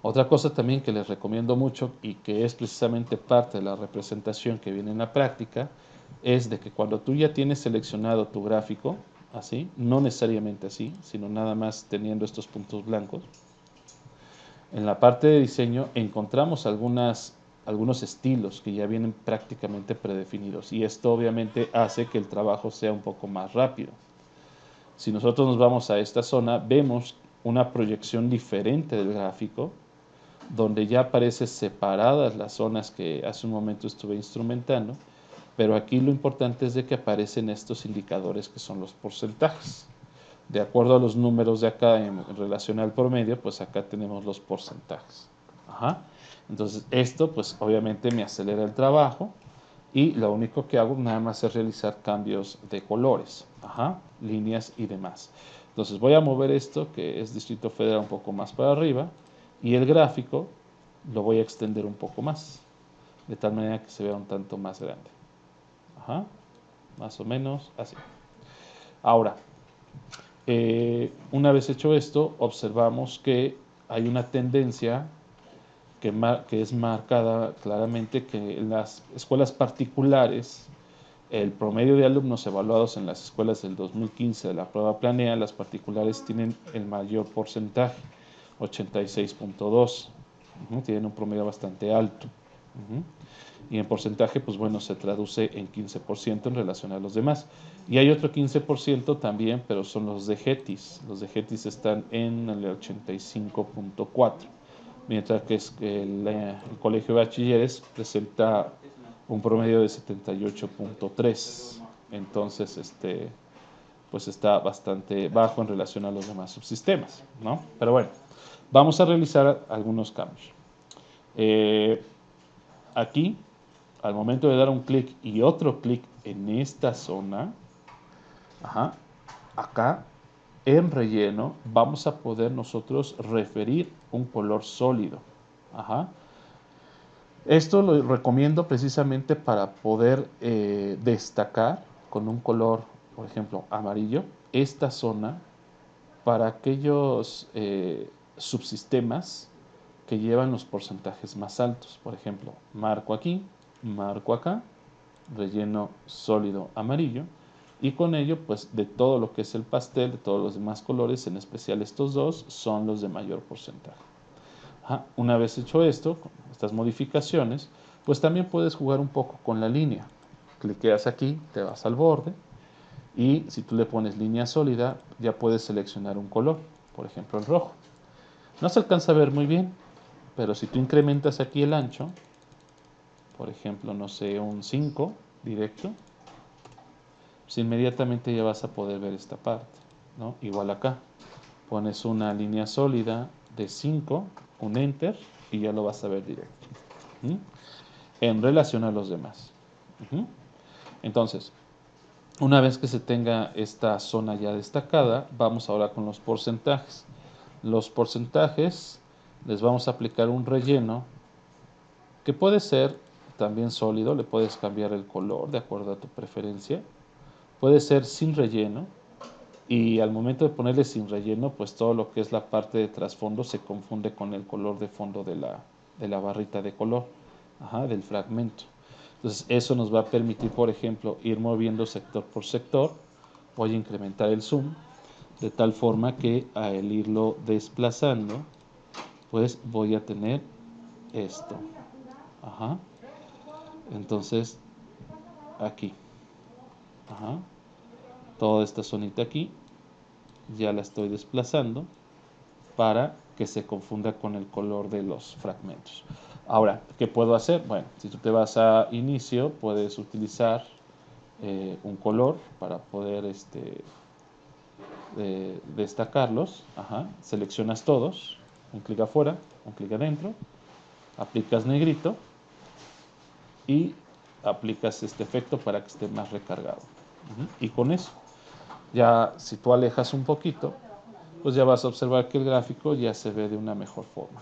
Speaker 1: Otra cosa también que les recomiendo mucho y que es precisamente parte de la representación que viene en la práctica es de que cuando tú ya tienes seleccionado tu gráfico, así, no necesariamente así, sino nada más teniendo estos puntos blancos, en la parte de diseño encontramos algunos estilos que ya vienen prácticamente predefinidos y esto obviamente hace que el trabajo sea un poco más rápido. Si nosotros nos vamos a esta zona, vemos una proyección diferente del gráfico, donde ya aparecen separadas las zonas que hace un momento estuve instrumentando, pero aquí lo importante es de que aparecen estos indicadores que son los porcentajes. De acuerdo a los números de acá en relación al promedio, pues acá tenemos los porcentajes. Entonces esto pues obviamente me acelera el trabajo y lo único que hago nada más es realizar cambios de colores, líneas y demás. Entonces voy a mover esto que es Distrito Federal un poco más para arriba y el gráfico lo voy a extender un poco más, de tal manera que se vea un tanto más grande. Más o menos así. Ahora, una vez hecho esto, observamos que hay una tendencia que es marcada claramente, que en las escuelas particulares, el promedio de alumnos evaluados en las escuelas del 2015 de la prueba Planea, las particulares tienen el mayor porcentaje, 86.2, tienen un promedio bastante alto. Y en porcentaje, pues bueno, se traduce en 15% en relación a los demás. Y hay otro 15% también, pero son los de GETIS. Los de GETIS están en el 85.4, mientras que el Colegio de Bachilleres presenta un promedio de 78.3. Entonces, pues está bastante bajo en relación a los demás subsistemas, ¿no? Pero bueno, vamos a realizar algunos cambios. Aquí, al momento de dar un clic y otro clic en esta zona, acá en relleno vamos a poder nosotros referir un color sólido. Esto lo recomiendo precisamente para poder destacar con un color, por ejemplo, amarillo, esta zona para aquellos subsistemas que llevan los porcentajes más altos. Por ejemplo, marco aquí, marco acá, relleno sólido amarillo, y con ello, pues de todo lo que es el pastel, de todos los demás colores, en especial estos dos, son los de mayor porcentaje. Una vez hecho esto, con estas modificaciones, pues también puedes jugar un poco con la línea. Cliqueas aquí, te vas al borde, y si tú le pones línea sólida, ya puedes seleccionar un color, por ejemplo el rojo. No se alcanza a ver muy bien, pero si tú incrementas aquí el ancho, por ejemplo, no sé, un 5 directo, pues inmediatamente ya vas a poder ver esta parte, ¿no? Igual acá, pones una línea sólida de 5, un enter, y ya lo vas a ver directo, en relación a los demás. Entonces, una vez que se tenga esta zona ya destacada, vamos ahora con los porcentajes. Los porcentajes les vamos a aplicar un relleno que puede ser también sólido, le puedes cambiar el color de acuerdo a tu preferencia. Puede ser sin relleno, y al momento de ponerle sin relleno, pues todo lo que es la parte de trasfondo se confunde con el color de fondo de la barrita de color, del fragmento. Entonces eso nos va a permitir, por ejemplo, ir moviendo sector por sector. Voy a incrementar el zoom de tal forma que al irlo desplazando, pues voy a tener esto. Entonces aquí, toda esta zonita aquí ya la estoy desplazando para que se confunda con el color de los fragmentos. Ahora, ¿qué puedo hacer? Bueno, si tú te vas a inicio, puedes utilizar un color para poder destacarlos. Seleccionas todos, un clic afuera, un clic adentro, aplicas negrito y aplicas este efecto para que esté más recargado. Y con eso, ya si tú alejas un poquito, pues ya vas a observar que el gráfico ya se ve de una mejor forma.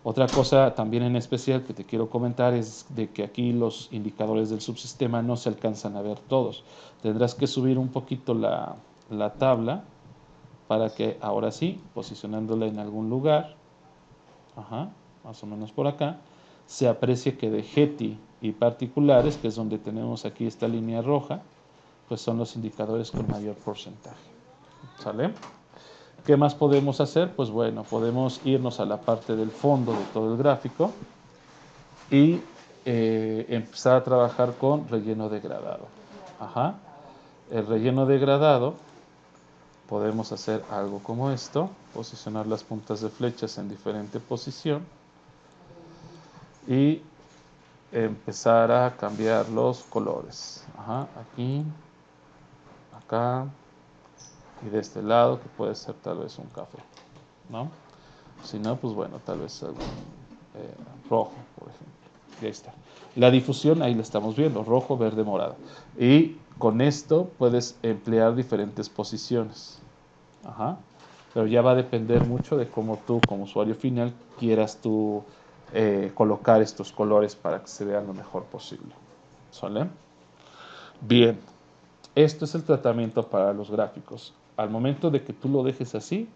Speaker 1: Otra cosa también en especial que te quiero comentar es de que aquí los indicadores del subsistema no se alcanzan a ver todos. Tendrás que subir un poquito la tabla para que ahora sí, posicionándola en algún lugar, más o menos por acá, se aprecie que de GETI y particulares, que es donde tenemos aquí esta línea roja, pues son los indicadores con mayor porcentaje. ¿Sale? ¿Qué más podemos hacer? Pues bueno, podemos irnos a la parte del fondo de todo el gráfico y empezar a trabajar con relleno degradado. El relleno degradado podemos hacer algo como esto, posicionar las puntas de flechas en diferente posición y empezar a cambiar los colores. Aquí, acá y de este lado, que puede ser tal vez un café, ¿no? Si no, pues bueno, tal vez algún rojo, por ejemplo. Y ahí está. La difusión, ahí la estamos viendo, rojo, verde, morado. Y con esto puedes emplear diferentes posiciones. Ajá. Pero ya va a depender mucho de cómo tú, como usuario final, quieras tú colocar estos colores para que se vean lo mejor posible. ¿Sale? Bien. Esto es el tratamiento para los gráficos. Al momento de que tú lo dejes así,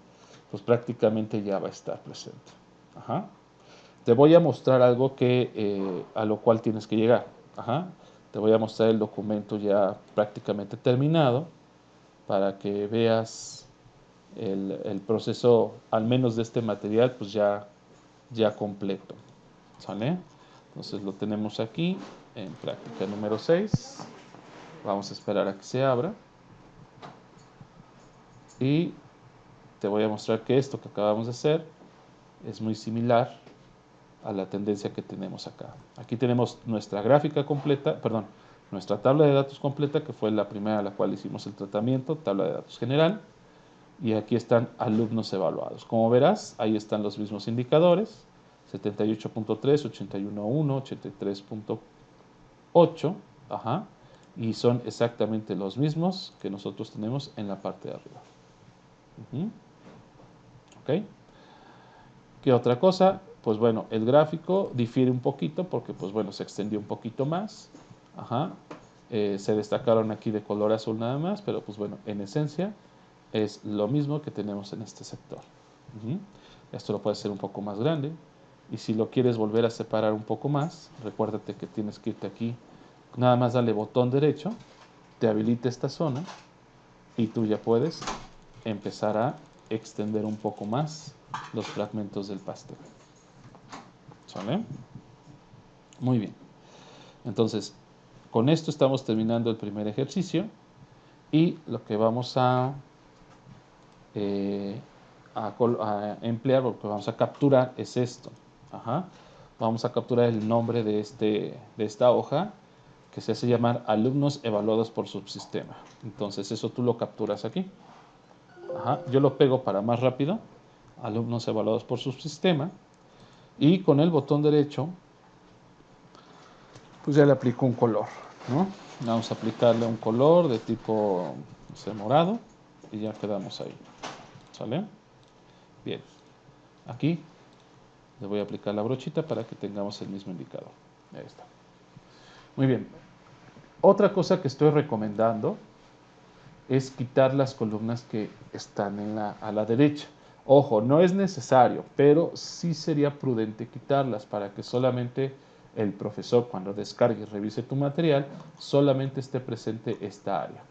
Speaker 1: pues prácticamente ya va a estar presente. Ajá. Te voy a mostrar algo a lo cual tienes que llegar. Ajá. Te voy a mostrar el documento ya prácticamente terminado para que veas el proceso, al menos de este material, pues ya completo. ¿Sale? Entonces lo tenemos aquí en práctica número 6. Vamos a esperar a que se abra. Y te voy a mostrar que esto que acabamos de hacer es muy similar a la tendencia que tenemos acá. Aquí tenemos nuestra gráfica completa, perdón, nuestra tabla de datos completa, que fue la primera a la cual hicimos el tratamiento, tabla de datos general, y aquí están alumnos evaluados. Como verás, ahí están los mismos indicadores, 78.3, 81.1, 83.8, ajá, y son exactamente los mismos que nosotros tenemos en la parte de arriba. ¿Ok? ¿Qué otra cosa? Pues bueno, el gráfico difiere un poquito porque, pues bueno, se extendió un poquito más. Ajá. Se destacaron aquí de color azul nada más, pero pues bueno, en esencia es lo mismo que tenemos en este sector. Esto lo puedes hacer un poco más grande. Y si lo quieres volver a separar un poco más, recuérdate que tienes que irte aquí. Nada más dale botón derecho, te habilita esta zona y tú ya puedes empezar a extender un poco más los fragmentos del pastel. ¿Sale? Muy bien. Entonces, con esto estamos terminando el primer ejercicio y lo que vamos eh, a emplear, lo que vamos a capturar es esto. Ajá. Vamos a capturar el nombre de esta hoja que se hace llamar alumnos evaluados por subsistema. Entonces, eso tú lo capturas aquí. Ajá. Yo lo pego para más rápido. Alumnos evaluados por subsistema. Y con el botón derecho pues ya le aplico un color, ¿no? Vamos a aplicarle un color de tipo, no sé, morado y ya quedamos ahí, ¿sale? Bien, aquí le voy a aplicar la brochita para que tengamos el mismo indicador. Ahí está. Muy bien. Otra cosa que estoy recomendando es quitar las columnas que están a la derecha. Ojo, no es necesario, pero sí sería prudente quitarlas para que solamente el profesor, cuando descargue y revise tu material, solamente esté presente esta área.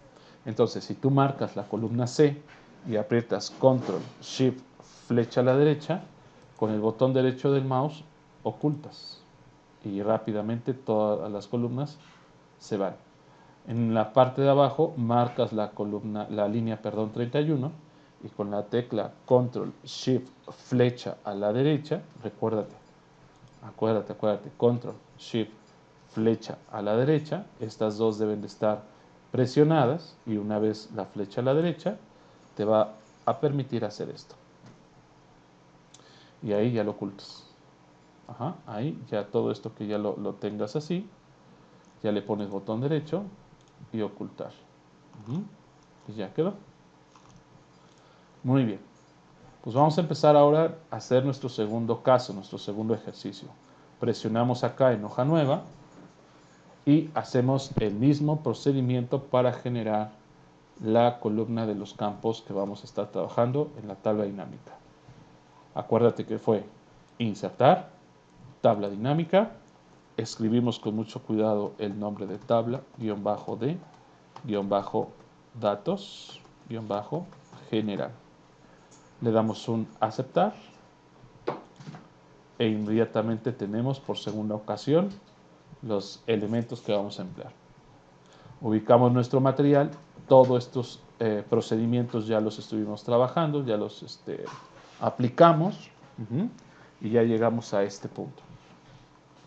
Speaker 1: Entonces, si tú marcas la columna C y aprietas Control, Shift, flecha a la derecha, con el botón derecho del mouse ocultas y rápidamente todas las columnas se van. En la parte de abajo marcas la línea 31 y con la tecla Control Shift flecha a la derecha, acuérdate, Control Shift flecha a la derecha, estas dos deben de estar presionadas y una vez la flecha a la derecha te va a permitir hacer esto. Y ahí ya lo ocultas. Ajá, ahí ya todo esto que ya lo tengas así, ya le pones botón derecho y ocultar. Y ya quedó. Muy bien. Pues vamos a empezar ahora a hacer nuestro segundo caso, nuestro segundo ejercicio. Presionamos acá en hoja nueva y hacemos el mismo procedimiento para generar la columna de los campos que vamos a estar trabajando en la tabla dinámica. Acuérdate que fue insertar, tabla dinámica, escribimos con mucho cuidado el nombre de tabla, guión bajo de, guión bajo datos, guión bajo general. Le damos un aceptar e inmediatamente tenemos por segunda ocasión los elementos que vamos a emplear. Ubicamos nuestro material, todos estos procedimientos ya los estuvimos trabajando, ya los aplicamos y ya llegamos a este punto.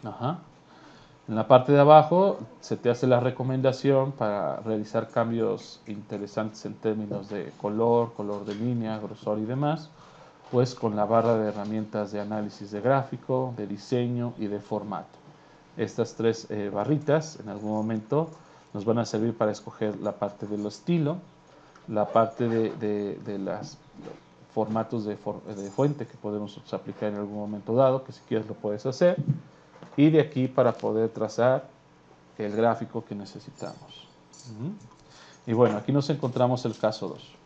Speaker 1: Ajá. En la parte de abajo se te hace la recomendación para realizar cambios interesantes en términos de color, color de línea, grosor y demás, pues con la barra de herramientas de análisis de gráfico, de diseño y de formato. Estas tres barritas en algún momento nos van a servir para escoger la parte del estilo, la parte de los formatos de fuente que podemos aplicar en algún momento dado, que si quieres lo puedes hacer, y de aquí para poder trazar el gráfico que necesitamos. Y bueno, aquí nos encontramos el caso 2.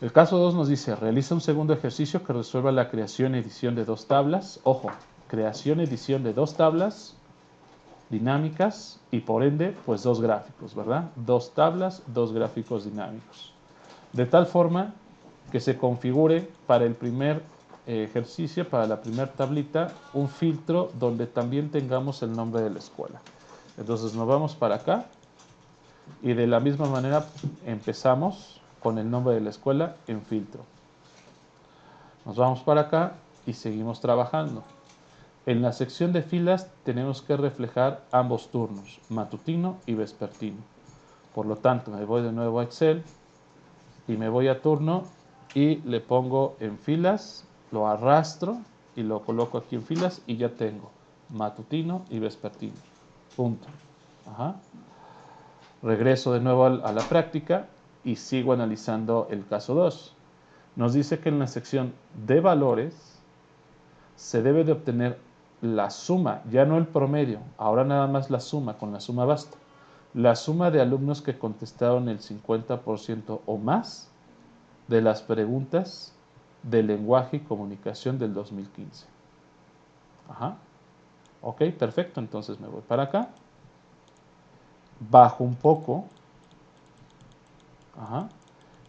Speaker 1: El caso 2 nos dice, realiza un segundo ejercicio que resuelva la creación y edición de dos tablas. Ojo, creación y edición de dos tablas dinámicas y por ende, pues dos gráficos, ¿verdad? Dos tablas, dos gráficos dinámicos. De tal forma que se configure para el primer ejercicio, para la primera tablita, un filtro donde también tengamos el nombre de la escuela. Entonces nos vamos para acá y de la misma manera empezamos con el nombre de la escuela en filtro. Nos vamos para acá y seguimos trabajando. En la sección de filas tenemos que reflejar ambos turnos, matutino y vespertino. Por lo tanto, me voy de nuevo a Excel y me voy a turno y le pongo en filas, lo arrastro y lo coloco aquí en filas y ya tengo matutino y vespertino. Punto. Ajá. Regreso de nuevo a la práctica y sigo analizando el caso 2. Nos dice que en la sección de valores se debe de obtener la suma, ya no el promedio, ahora nada más la suma, con la suma basta. La suma de alumnos que contestaron el 50% o más de las preguntas de lenguaje y comunicación del 2015. Ajá. Ok, perfecto, entonces me voy para acá. Bajo un poco. Ajá.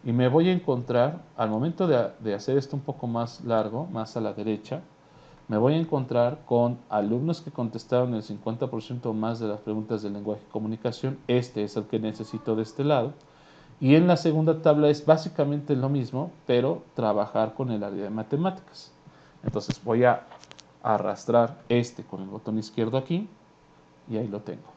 Speaker 1: Y me voy a encontrar, al momento de hacer esto un poco más largo, más a la derecha, me voy a encontrar con alumnos que contestaron el 50% más de las preguntas de lenguaje y comunicación. Este es el que necesito de este lado. Y en la segunda tabla es básicamente lo mismo, pero trabajar con el área de matemáticas. Entonces voy a arrastrar este con el botón izquierdo aquí y ahí lo tengo.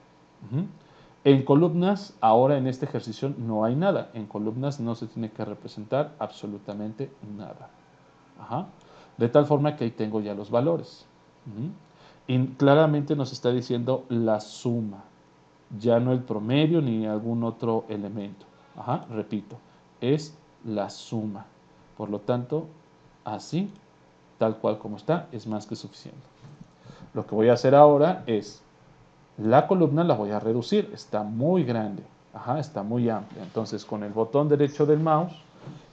Speaker 1: En columnas, ahora en este ejercicio no hay nada. En columnas no se tiene que representar absolutamente nada. Ajá. De tal forma que ahí tengo ya los valores. Y claramente nos está diciendo la suma, ya no el promedio ni algún otro elemento. Ajá, repito, es la suma. Por lo tanto, así, tal cual como está, es más que suficiente. Lo que voy a hacer ahora es, la columna la voy a reducir, está muy grande, ajá, está muy amplia. Entonces, con el botón derecho del mouse,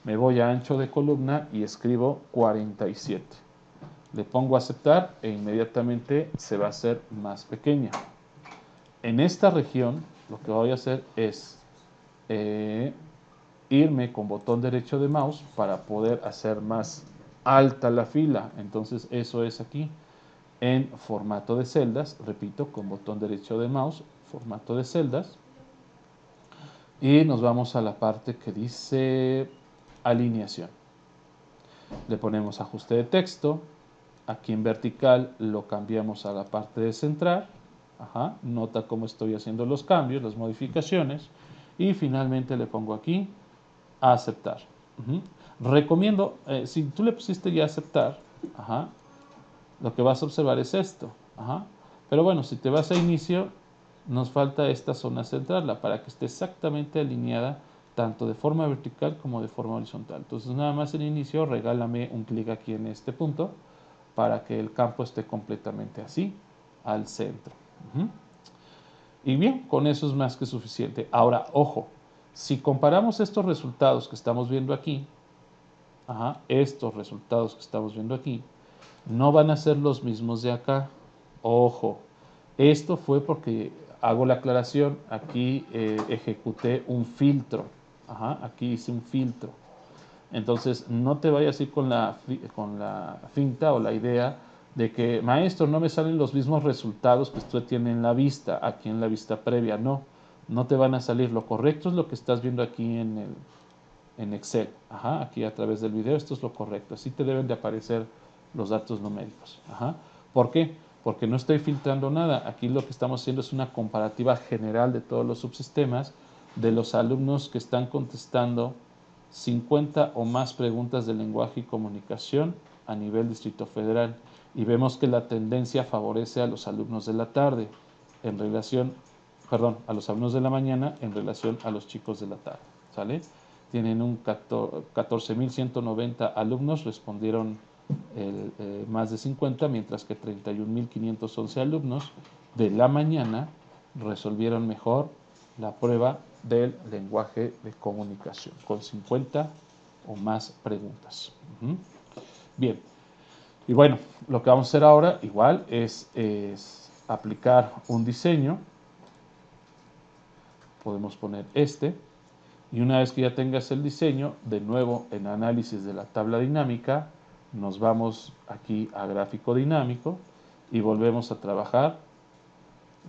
Speaker 1: me voy a ancho de columna y escribo 47. Le pongo aceptar e inmediatamente se va a hacer más pequeña. En esta región, lo que voy a hacer es irme con botón derecho de mouse para poder hacer más alta la fila. Entonces eso es aquí en formato de celdas, repito, con botón derecho de mouse, formato de celdas. Y nos vamos a la parte que dice alineación. Le ponemos ajuste de texto. Aquí en vertical lo cambiamos a la parte de centrar. Ajá, nota cómo estoy haciendo los cambios, las modificaciones. Y finalmente le pongo aquí a aceptar. Recomiendo, si tú le pusiste ya a aceptar, ajá, lo que vas a observar es esto. Ajá. Pero bueno, si te vas a inicio, nos falta esta zona central, para que esté exactamente alineada tanto de forma vertical como de forma horizontal. Entonces nada más en inicio, regálame un clic aquí en este punto para que el campo esté completamente así, al centro. Y bien, con eso es más que suficiente. Ahora, ojo, si comparamos estos resultados que estamos viendo aquí, estos resultados que estamos viendo aquí, no van a ser los mismos de acá. Ojo, esto fue porque, hago la aclaración, aquí ejecuté un filtro. Aquí hice un filtro. Entonces, no te vayas a ir con la finta o la idea de que, maestro, no me salen los mismos resultados que usted tiene en la vista, aquí en la vista previa. No, no te van a salir. Lo correcto es lo que estás viendo aquí en Excel. Aquí a través del video, esto es lo correcto. Así te deben de aparecer los datos numéricos. ¿Por qué? Porque no estoy filtrando nada. Aquí lo que estamos haciendo es una comparativa general de todos los subsistemas de los alumnos que están contestando 50 o más preguntas de lenguaje y comunicación a nivel Distrito Federal. y vemos que la tendencia favorece a los alumnos de la tarde en relación, perdón, a los alumnos de la mañana en relación a los chicos de la tarde, ¿sale? Tienen un 14.190 alumnos, respondieron más de 50, mientras que 31.511 alumnos de la mañana resolvieron mejor la prueba del lenguaje de comunicación, con 50 o más preguntas. Bien, y bueno, lo que vamos a hacer ahora igual es aplicar un diseño. Podemos poner este. Y una vez que ya tengas el diseño, de nuevo en análisis de la tabla dinámica, nos vamos aquí a gráfico dinámico y volvemos a trabajar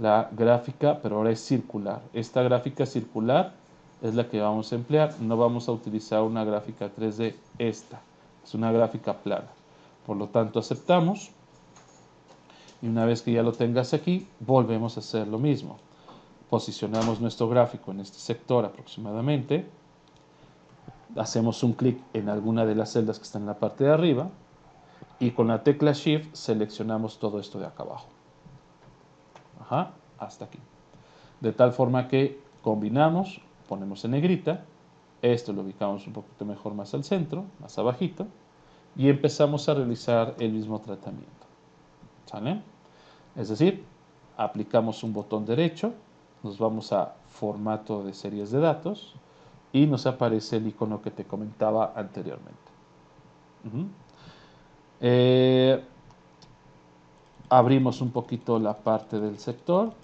Speaker 1: la gráfica, pero ahora es circular. Esta gráfica circular es la que vamos a emplear. No vamos a utilizar una gráfica 3D, esta. Es una gráfica plana. Por lo tanto, aceptamos. Y una vez que ya lo tengas aquí, volvemos a hacer lo mismo. Posicionamos nuestro gráfico en este sector aproximadamente. Hacemos un clic en alguna de las celdas que están en la parte de arriba. Y con la tecla Shift seleccionamos todo esto de acá abajo. Ajá, hasta aquí. De tal forma que combinamos, ponemos en negrita. Esto lo ubicamos un poquito mejor más al centro, más abajito. Y empezamos a realizar el mismo tratamiento. ¿Sale? Es decir, aplicamos un botón derecho, nos vamos a formato de series de datos y nos aparece el icono que te comentaba anteriormente. Abrimos un poquito la parte del sector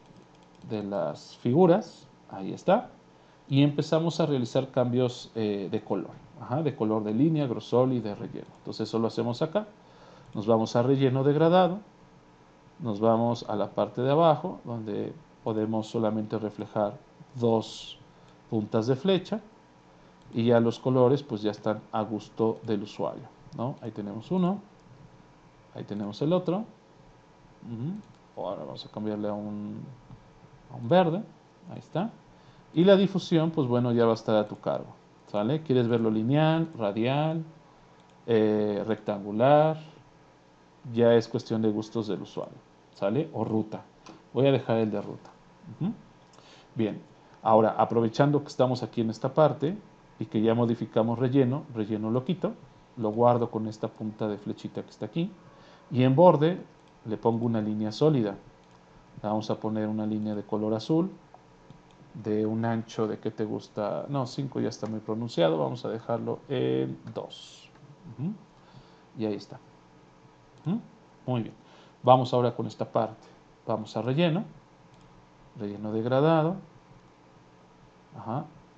Speaker 1: de las figuras, ahí está, y empezamos a realizar cambios de color, de color de línea, grosor y de relleno. Entonces eso lo hacemos acá, nos vamos a relleno degradado, nos vamos a la parte de abajo donde podemos solamente reflejar dos puntas de flecha y ya los colores pues ya están a gusto del usuario, ¿no? Ahí tenemos uno, ahí tenemos el otro. Ahora vamos a cambiarle a un verde, ahí está. Y la difusión pues bueno ya va a estar a tu cargo, ¿sale? ¿Quieres verlo lineal, radial, rectangular? Ya es cuestión de gustos del usuario, ¿sale? O ruta. Voy a dejar el de ruta. Bien, ahora aprovechando que estamos aquí en esta parte y que ya modificamos relleno, relleno lo quito, lo guardo con esta punta de flechita que está aquí y en borde le pongo una línea sólida. Vamos a poner una línea de color azul de un ancho de que te gusta, no, 5 ya está muy pronunciado, vamos a dejarlo en 2. Y ahí está. Muy bien. Vamos ahora con esta parte. Vamos a relleno, relleno degradado.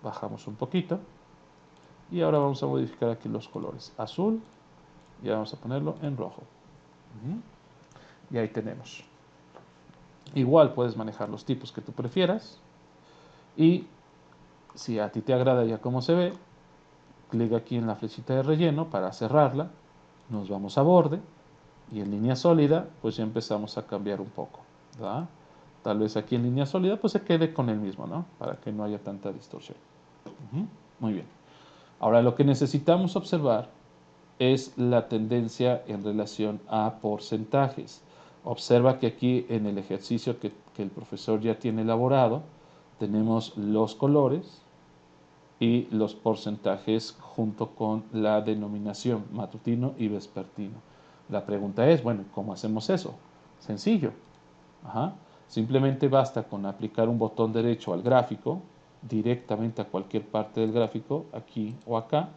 Speaker 1: Bajamos un poquito. Y ahora vamos a modificar aquí los colores. Azul, y vamos a ponerlo en rojo. Y ahí tenemos. Igual puedes manejar los tipos que tú prefieras. Y si a ti te agrada ya cómo se ve, clic aquí en la flechita de relleno para cerrarla. Nos vamos a borde. Y en línea sólida, pues ya empezamos a cambiar un poco, ¿verdad? Tal vez aquí en línea sólida, pues se quede con el mismo, ¿no? Para que no haya tanta distorsión. Muy bien. Ahora lo que necesitamos observar es la tendencia en relación a porcentajes. Observa que aquí en el ejercicio que el profesor ya tiene elaborado, tenemos los colores y los porcentajes junto con la denominación matutino y vespertino. La pregunta es, bueno, ¿cómo hacemos eso? Sencillo. Simplemente basta con aplicar un botón derecho al gráfico, directamente a cualquier parte del gráfico, aquí o acá,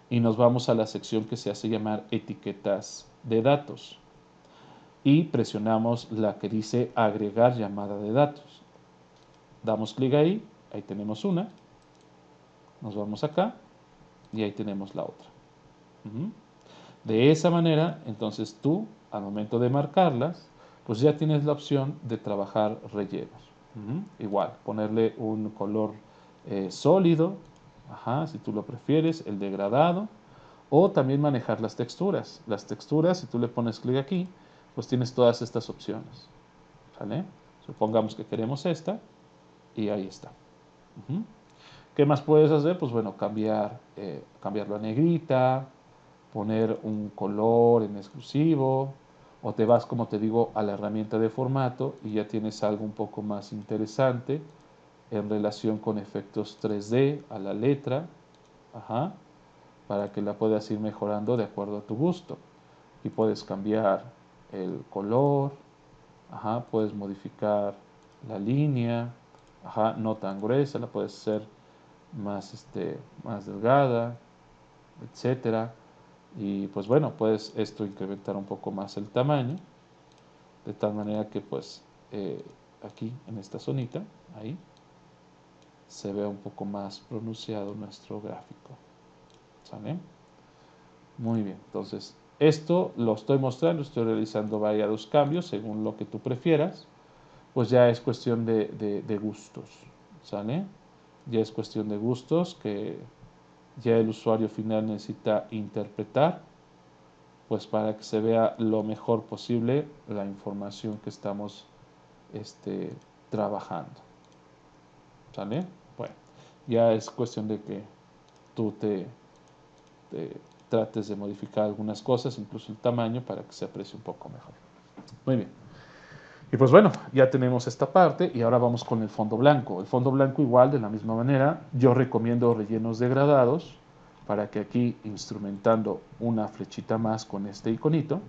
Speaker 1: y nos vamos a la sección que se hace llamar etiquetas de datos. Y presionamos la que dice agregar llamada de datos. Damos clic ahí, ahí tenemos una, nos vamos acá y ahí tenemos la otra. De esa manera, entonces tú, al momento de marcarlas, pues ya tienes la opción de trabajar rellenos. Igual, ponerle un color sólido, si tú lo prefieres, el degradado, o también manejar las texturas. Las texturas, si tú le pones clic aquí, pues tienes todas estas opciones. ¿Sale? Supongamos que queremos esta, y ahí está. ¿Qué más puedes hacer? Pues bueno, cambiarlo a negrita, poner un color en exclusivo O te vas, como te digo, a la herramienta de formato y ya tienes algo un poco más interesante en relación con efectos 3D a la letra, ajá, para que la puedas ir mejorando de acuerdo a tu gusto. Y puedes cambiar el color, ajá, puedes modificar la línea, ajá, no tan gruesa, la puedes hacer más, más delgada, etcétera. Y pues bueno, puedes esto incrementar un poco más el tamaño, de tal manera que pues aquí en esta zonita, ahí, se vea un poco más pronunciado nuestro gráfico. ¿Sale? Muy bien, entonces esto lo estoy mostrando, estoy realizando variados cambios según lo que tú prefieras, pues ya es cuestión de gustos, ¿sale? Ya es cuestión de gustos que ya el usuario final necesita interpretar, pues para que se vea lo mejor posible la información que estamos trabajando, ¿sale? Bueno, ya es cuestión de que tú te trates de modificar algunas cosas, incluso el tamaño, para que se aprecie un poco mejor. Muy bien. Y pues bueno, ya tenemos esta parte y ahora vamos con el fondo blanco. El fondo blanco igual, de la misma manera, yo recomiendo rellenos degradados para que aquí, instrumentando una flechita más con este iconito,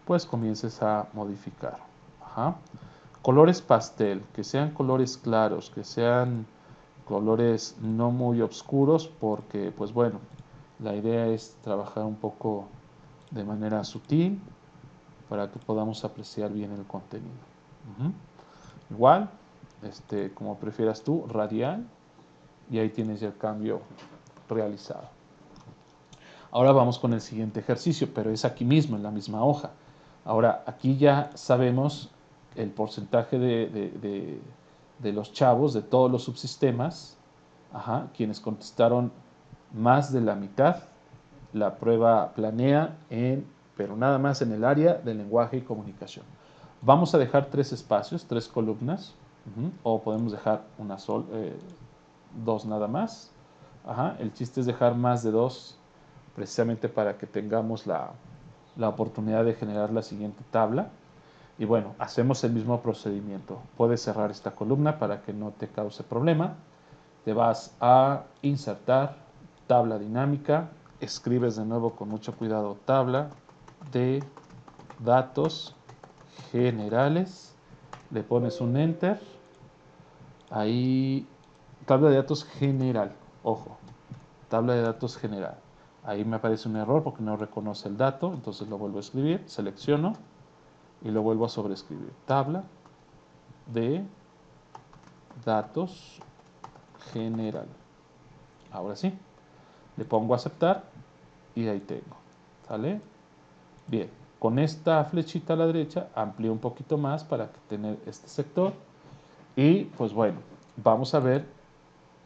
Speaker 1: pues comiences a modificar. Ajá. Colores pastel, que sean colores claros, que sean colores no muy oscuros, porque pues bueno, la idea es trabajar un poco de manera sutil para que podamos apreciar bien el contenido. Ujú. Igual, como prefieras tú, radial, y ahí tienes ya el cambio realizado. Ahora vamos con el siguiente ejercicio, pero es aquí mismo, en la misma hoja. Ahora, aquí ya sabemos el porcentaje de los chavos de todos los subsistemas, ajá, quienes contestaron más de la mitad. La prueba planea pero nada más en el área de lenguaje y comunicación. Vamos a dejar 3 espacios, 3 columnas, o podemos dejar dos nada más. Ajá, el chiste es dejar más de 2 precisamente para que tengamos la oportunidad de generar la siguiente tabla. Y bueno, hacemos el mismo procedimiento. Puedes cerrar esta columna para que no te cause problema. Te vas a insertar, tabla dinámica, escribes de nuevo con mucho cuidado tabla de datos generales, le pones un enter, ahí tabla de datos general, ojo, tabla de datos general. Ahí me aparece un error porque no reconoce el dato, entonces lo vuelvo a escribir, selecciono y lo vuelvo a sobreescribir. Tabla de datos general. Ahora sí, le pongo aceptar y ahí tengo. ¿Sale? Bien, con esta flechita a la derecha amplío un poquito más para tener este sector. Y pues bueno, vamos a ver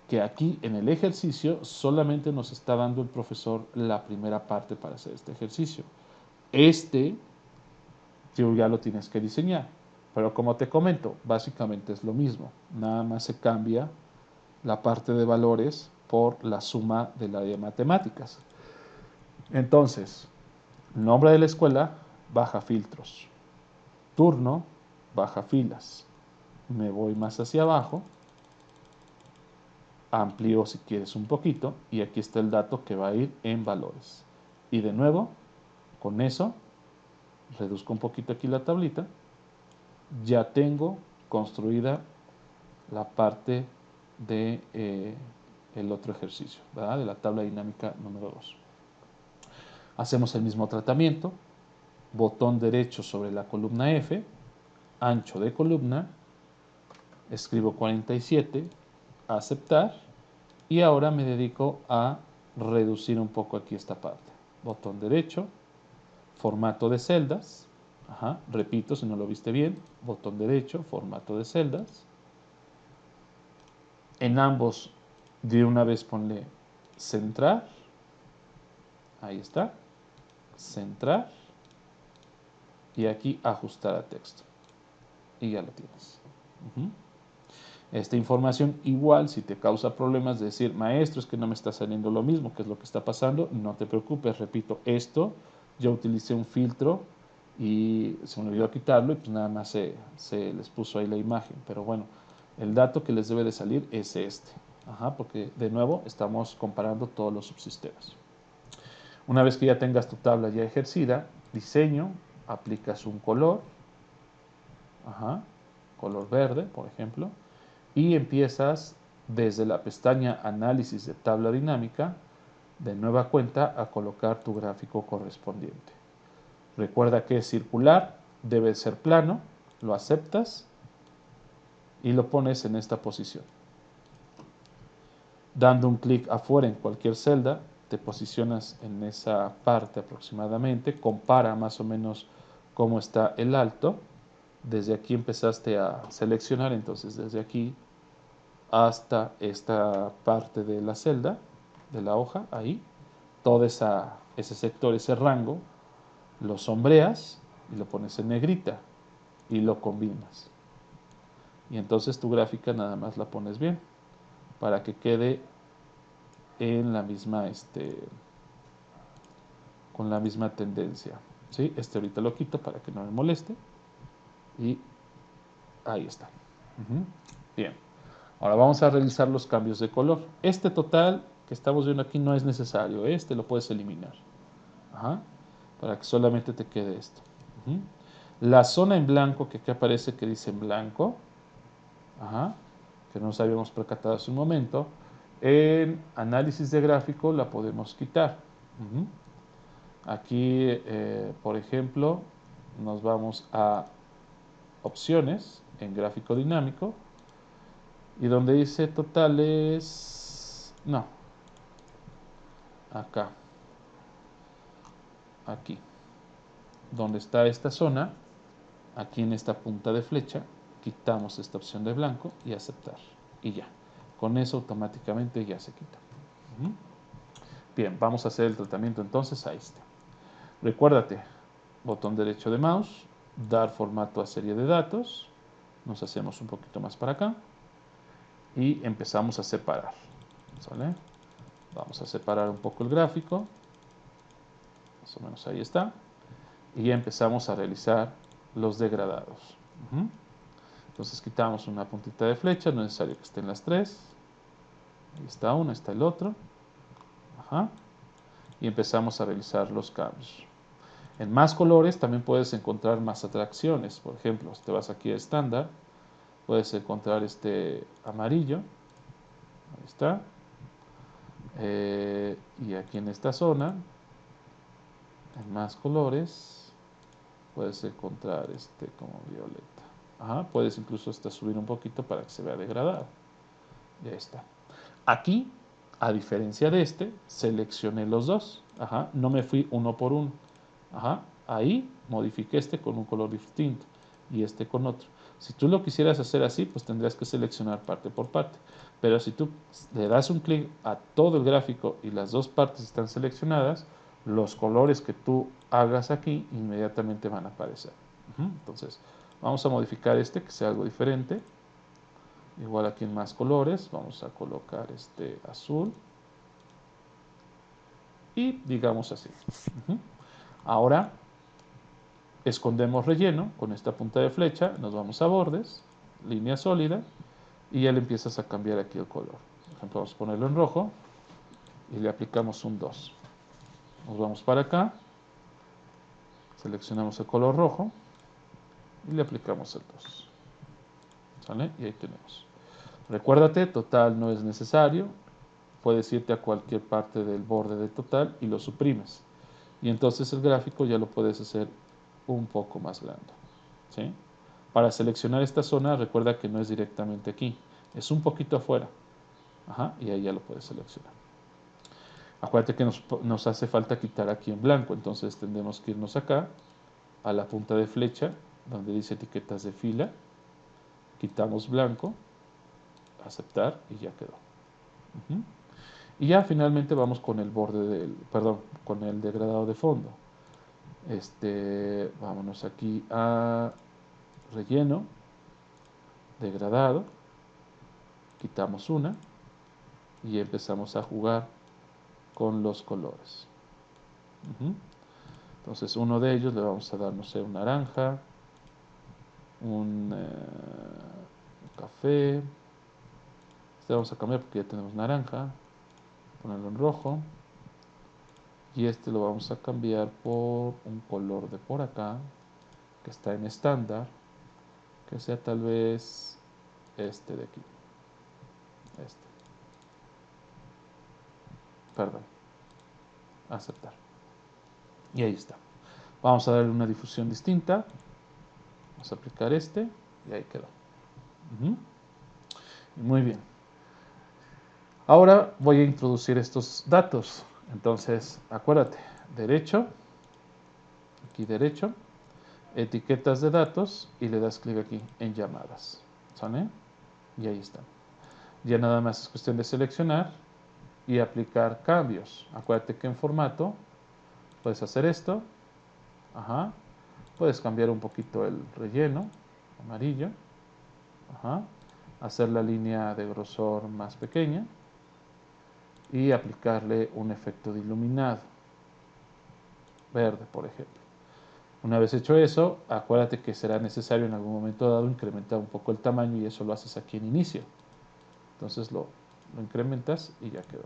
Speaker 1: que aquí en el ejercicio solamente nos está dando el profesor la primera parte para hacer este ejercicio. Tú ya lo tienes que diseñar. Pero como te comento, básicamente es lo mismo. Nada más se cambia la parte de valores por la suma del área de matemáticas. Entonces, nombre de la escuela, baja filtros. Turno, baja filas. Me voy más hacia abajo, amplío si quieres un poquito y aquí está el dato que va a ir en valores. Y de nuevo, con eso, reduzco un poquito aquí la tablita, ya tengo construida la parte de el otro ejercicio, ¿verdad? De la tabla dinámica número 2. Hacemos el mismo tratamiento, botón derecho sobre la columna F, ancho de columna, escribo 47, aceptar, y ahora me dedico a reducir un poco aquí esta parte. Botón derecho, formato de celdas, ajá, repito si no lo viste bien, botón derecho, formato de celdas. En ambos de una vez ponle centrar, ahí está, centrar, y aquí ajustar a texto. Y ya lo tienes. Esta información igual, si te causa problemas de decir, maestro, es que no me está saliendo lo mismo, ¿qué es lo que está pasando? No te preocupes, repito, esto yo utilicé un filtro y se me olvidó quitarlo y pues nada más se les puso ahí la imagen. Pero bueno, el dato que les debe de salir es este. Ajá, porque de nuevo estamos comparando todos los subsistemas. Una vez que ya tengas tu tabla ya ejercida, diseño, aplicas un color, ajá, color verde, por ejemplo, y empiezas desde la pestaña Análisis de tabla dinámica, de nueva cuenta, a colocar tu gráfico correspondiente. Recuerda que es circular, debe ser plano, lo aceptas y lo pones en esta posición. Dando un clic afuera en cualquier celda, te posicionas en esa parte aproximadamente, compara más o menos cómo está el alto. Desde aquí empezaste a seleccionar, entonces desde aquí hasta esta parte de la celda, de la hoja, ahí, todo ese sector, ese rango, lo sombreas y lo pones en negrita y lo combinas. Y entonces tu gráfica nada más la pones bien para que quede en la misma, con la misma tendencia. ¿Sí? Ahorita lo quito para que no me moleste. Y ahí está. Bien. Ahora vamos a realizar los cambios de color. Este total que estamos viendo aquí no es necesario. Este lo puedes eliminar. Ajá. Para que solamente te quede esto. La zona en blanco que aquí aparece que dice en blanco. Ajá, que nos habíamos percatado hace un momento, en análisis de gráfico la podemos quitar. Aquí, por ejemplo, nos vamos a opciones en gráfico dinámico y donde dice totales, no, acá, aquí, donde está esta zona, aquí en esta punta de flecha, quitamos esta opción de blanco y aceptar. Y ya, con eso automáticamente ya se quita. Bien, vamos a hacer el tratamiento entonces a este. Recuérdate, botón derecho de mouse, dar formato a serie de datos, nos hacemos un poquito más para acá y empezamos a separar. ¿Sale? Vamos a separar un poco el gráfico, más o menos ahí está, y empezamos a realizar los degradados. Entonces quitamos una puntita de flecha, no es necesario que estén las tres. Ahí está uno, está el otro. Ajá. Y empezamos a realizar los cambios. En más colores también puedes encontrar más atracciones. Por ejemplo, si te vas aquí a estándar, puedes encontrar este amarillo. Ahí está. Y aquí en esta zona, en más colores, puedes encontrar este como violeta. Ajá, puedes incluso hasta subir un poquito para que se vea degradado. Ya está. Aquí, a diferencia de este, seleccioné los dos. Ajá, no me fui uno por uno. Ajá, ahí modifiqué este con un color distinto y este con otro. Si tú lo quisieras hacer así, pues tendrías que seleccionar parte por parte. Pero si tú le das un clic a todo el gráfico y las dos partes están seleccionadas, los colores que tú hagas aquí inmediatamente van a aparecer. Entonces, vamos a modificar este que sea algo diferente. Igual aquí en más colores, vamos a colocar este azul. Y digamos así. Ahora escondemos relleno con esta punta de flecha, nos vamos a bordes, línea sólida, y ya le empiezas a cambiar aquí el color. Por ejemplo, vamos a ponerlo en rojo y le aplicamos un 2. Nos vamos para acá, seleccionamos el color rojo y le aplicamos el 2. ¿Sale? Y ahí tenemos. Recuérdate, total no es necesario, puedes irte a cualquier parte del borde de total y lo suprimes. Y entonces el gráfico ya lo puedes hacer un poco más grande. ¿Sí? Para seleccionar esta zona, recuerda que no es directamente aquí, es un poquito afuera. Ajá, y ahí ya lo puedes seleccionar. Acuérdate que nos hace falta quitar aquí en blanco, entonces tendremos que irnos acá, a la punta de flecha, donde dice etiquetas de fila, quitamos blanco, aceptar y ya quedó. Y ya finalmente vamos con el borde del, perdón, con el degradado de fondo. Vámonos aquí a relleno, degradado, quitamos una y empezamos a jugar con los colores. Entonces uno de ellos le vamos a dar, no sé, un naranja, un café. Este vamos a cambiar porque ya tenemos naranja, ponerlo en rojo. Y este lo vamos a cambiar por un color de por acá, que está en estándar, que sea tal vez este de aquí. Este. Perdón. Aceptar. Y ahí está. Vamos a darle una difusión distinta. Vamos a aplicar este y ahí quedó. Muy bien. Ahora voy a introducir estos datos. Entonces, acuérdate, derecho, aquí derecho, etiquetas de datos y le das clic aquí en llamadas. ¿Sale? Y ahí está. Ya nada más es cuestión de seleccionar y aplicar cambios. Acuérdate que en formato puedes hacer esto. Ajá. Puedes cambiar un poquito el relleno, amarillo. Ajá. Hacer la línea de grosor más pequeña y aplicarle un efecto de iluminado. Verde, por ejemplo. Una vez hecho eso, acuérdate que será necesario en algún momento dado incrementar un poco el tamaño y eso lo haces aquí en inicio. Entonces lo incrementas y ya quedó.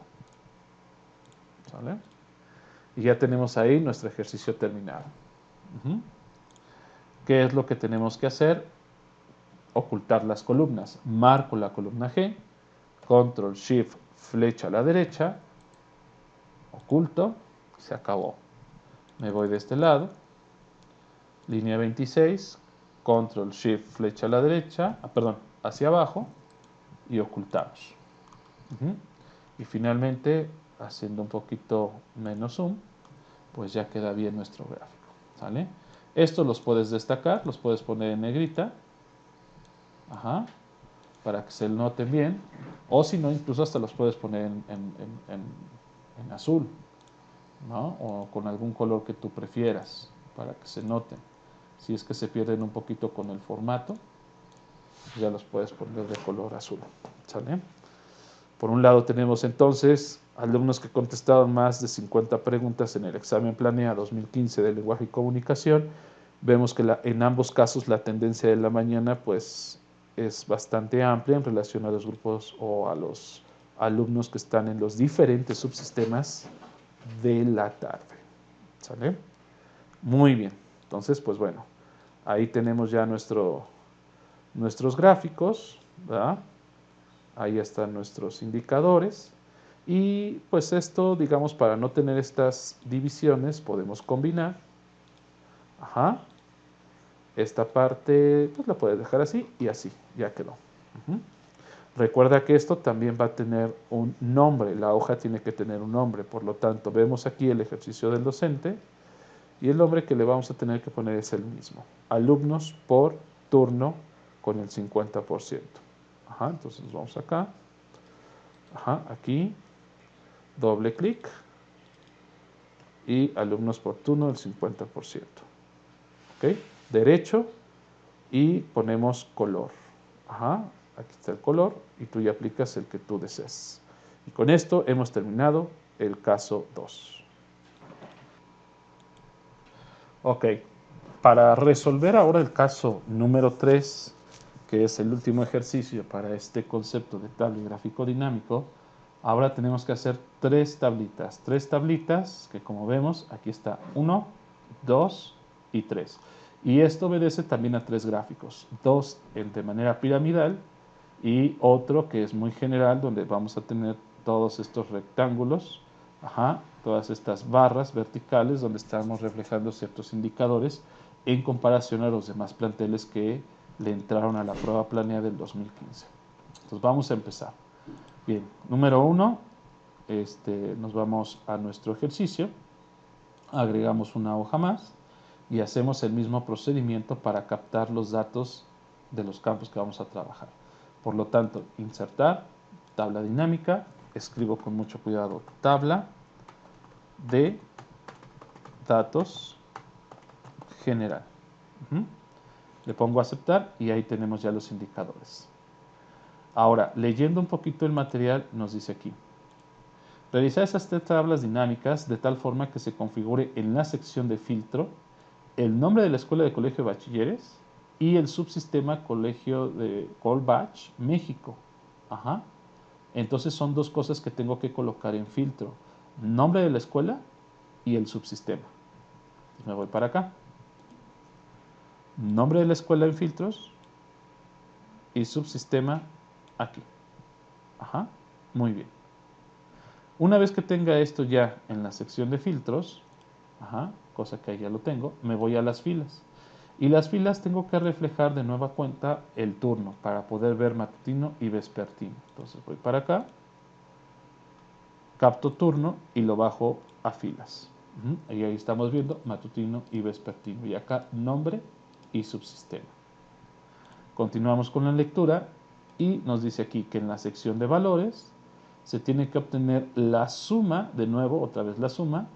Speaker 1: ¿Sale? Y ya tenemos ahí nuestro ejercicio terminado. ¿Qué es lo que tenemos que hacer? Ocultar las columnas. Marco la columna G, Control Shift, flecha a la derecha, oculto, se acabó. Me voy de este lado, línea 26, Control Shift, flecha a la derecha, perdón, hacia abajo y ocultamos. Y finalmente, haciendo un poquito menos zoom, pues ya queda bien nuestro gráfico. ¿Sale? Estos los puedes destacar, los puedes poner en negrita, para que se noten bien, o si no, incluso hasta los puedes poner en azul, ¿no? O con algún color que tú prefieras, para que se noten. Si es que se pierden un poquito con el formato, ya los puedes poner de color azul. ¿Sale? Por un lado tenemos entonces alumnos que contestaron más de 50 preguntas en el examen Planea 2015 de lenguaje y comunicación. Vemos que en ambos casos la tendencia de la mañana pues es bastante amplia en relación a los grupos o a los alumnos que están en los diferentes subsistemas de la tarde. ¿Sale? Muy bien. Entonces, pues bueno, ahí tenemos ya nuestros gráficos, ¿verdad? Ahí están nuestros indicadores. Y pues esto, digamos, para no tener estas divisiones, podemos combinar. Esta parte, pues la puedes dejar así y así, ya quedó. Recuerda que esto también va a tener un nombre, la hoja tiene que tener un nombre, por lo tanto, vemos aquí el ejercicio del docente y el nombre que le vamos a tener que poner es el mismo. Alumnos por turno con el 50%. Entonces vamos acá. Aquí, doble clic y alumnos por turno del 50%. ¿Ok? Derecho y ponemos color. Aquí está el color y tú ya aplicas el que tú desees. Y con esto hemos terminado el caso 2. Ok, para resolver ahora el caso número 3, que es el último ejercicio para este concepto de tabla y gráfico dinámico, ahora tenemos que hacer tres tablitas que como vemos aquí está 1, 2 y 3. Y esto obedece también a tres gráficos, dos de manera piramidal y otro que es muy general donde vamos a tener todos estos rectángulos, todas estas barras verticales donde estamos reflejando ciertos indicadores en comparación a los demás planteles que le entraron a la prueba Planea del 2015. Entonces vamos a empezar. Bien, número 1, nos vamos a nuestro ejercicio, agregamos una hoja más y hacemos el mismo procedimiento para captar los datos de los campos que vamos a trabajar. Por lo tanto, insertar, tabla dinámica, escribo con mucho cuidado tabla de datos general. Le pongo aceptar y ahí tenemos ya los indicadores. Ahora, leyendo un poquito el material, nos dice aquí, Realizar esas tres tablas dinámicas de tal forma que se configure en la sección de filtro el nombre de la escuela de colegio de bachilleres y el subsistema colegio de Colbach, México. Ajá. Entonces son dos cosas que tengo que colocar en filtro. Nombre de la escuela y el subsistema. Entonces me voy para acá. Nombre de la escuela en filtros y subsistema aquí. Ajá. Muy bien. Una vez que tenga esto ya en la sección de filtros, ajá, cosa que ahí ya lo tengo, me voy a las filas. Y las filas tengo que reflejar de nueva cuenta el turno para poder ver matutino y vespertino. Entonces voy para acá, capto turno y lo bajo a filas. Y ahí estamos viendo matutino y vespertino. Y acá nombre y subsistema. Continuamos con la lectura y nos dice aquí que en la sección de valores se tiene que obtener la suma, de nuevo, otra vez la suma,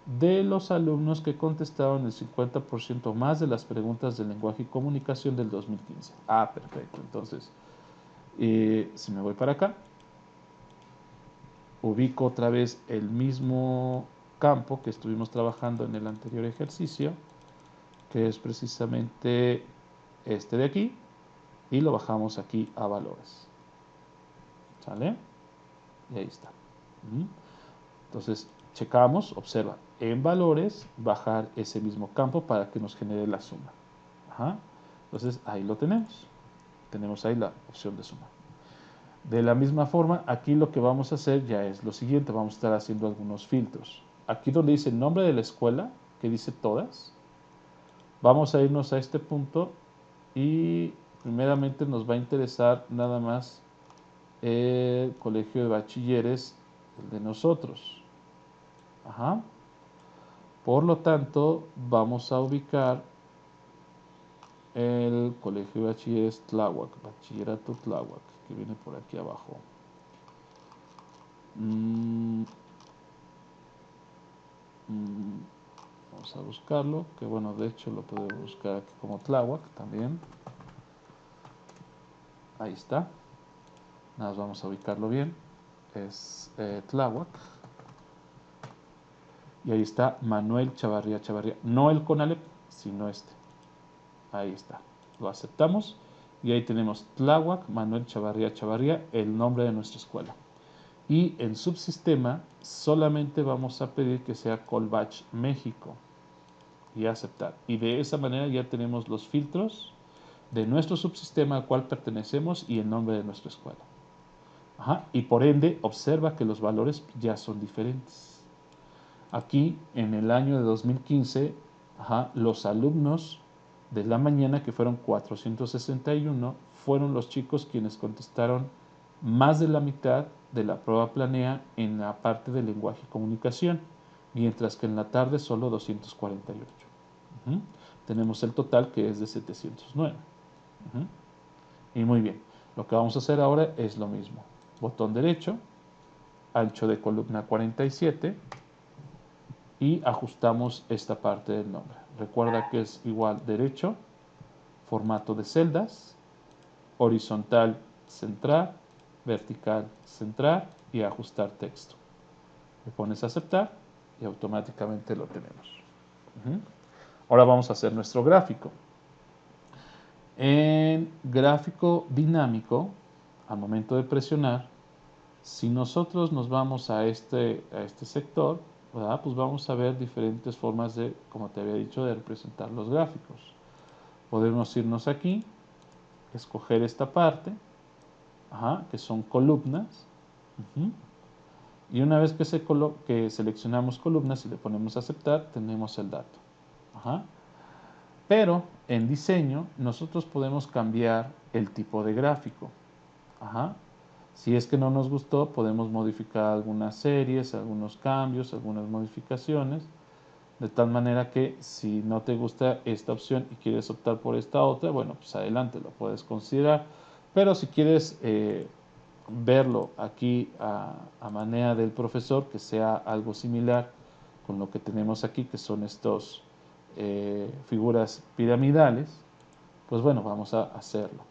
Speaker 1: de los alumnos que contestaron el 50% más de las preguntas de lenguaje y comunicación del 2015. Ah, perfecto. Entonces, si me voy para acá, ubico otra vez el mismo campo que estuvimos trabajando en el anterior ejercicio, que es precisamente este de aquí, y lo bajamos aquí a valores. ¿Sale? Y ahí está. Entonces, checamos, observa, en valores, bajar ese mismo campo para que nos genere la suma. Ajá. Entonces, ahí lo tenemos. Tenemos ahí la opción de suma. De la misma forma, aquí lo que vamos a hacer ya es lo siguiente. Vamos a estar haciendo algunos filtros. Aquí donde dice el nombre de la escuela, que dice todas, vamos a irnos a este punto y primeramente nos va a interesar nada más el colegio de bachilleres, el de nosotros. Ajá. Por lo tanto, vamos a ubicar el colegio de bachilleres Tláhuac, bachillerato Tláhuac, que viene por aquí abajo. Vamos a buscarlo, que bueno, de hecho lo podemos buscar aquí como Tláhuac también. Ahí está. Nada más vamos a ubicarlo bien. Es Tláhuac. Y ahí está Manuel Chavarría Chavarría. No el Conalep, sino este. Ahí está. Lo aceptamos. Y ahí tenemos Tláhuac, Manuel Chavarría Chavarría, el nombre de nuestra escuela. Y en subsistema solamente vamos a pedir que sea Colbach México. Y aceptar. Y de esa manera ya tenemos los filtros de nuestro subsistema al cual pertenecemos y el nombre de nuestra escuela. Ajá. Y por ende observa que los valores ya son diferentes. Aquí en el año de 2015, los alumnos de la mañana, que fueron 461, fueron los chicos quienes contestaron más de la mitad de la prueba planea en la parte de lenguaje y comunicación, mientras que en la tarde solo 248. Tenemos el total que es de 709. Y muy bien, lo que vamos a hacer ahora es lo mismo. Botón derecho, ancho de columna 47 y ajustamos esta parte del nombre. Recuerda que es igual derecho, formato de celdas, horizontal centrar, vertical centrar y ajustar texto. Le pones a aceptar y automáticamente lo tenemos. Ahora vamos a hacer nuestro gráfico. En gráfico dinámico, al momento de presionar, si nosotros nos vamos a este sector, ¿verdad? Pues vamos a ver diferentes formas de, como te había dicho, de representar los gráficos. Podemos irnos aquí, escoger esta parte, que son columnas. Y una vez que seleccionamos columnas y le ponemos a aceptar, tenemos el dato. Pero en diseño nosotros podemos cambiar el tipo de gráfico. Si es que no nos gustó, podemos modificar algunas series, algunos cambios, algunas modificaciones, de tal manera que si no te gusta esta opción y quieres optar por esta otra, bueno, pues adelante, lo puedes considerar. Pero si quieres verlo aquí a manera del profesor, que sea algo similar con lo que tenemos aquí, que son estos figuras piramidales, pues bueno, vamos a hacerlo.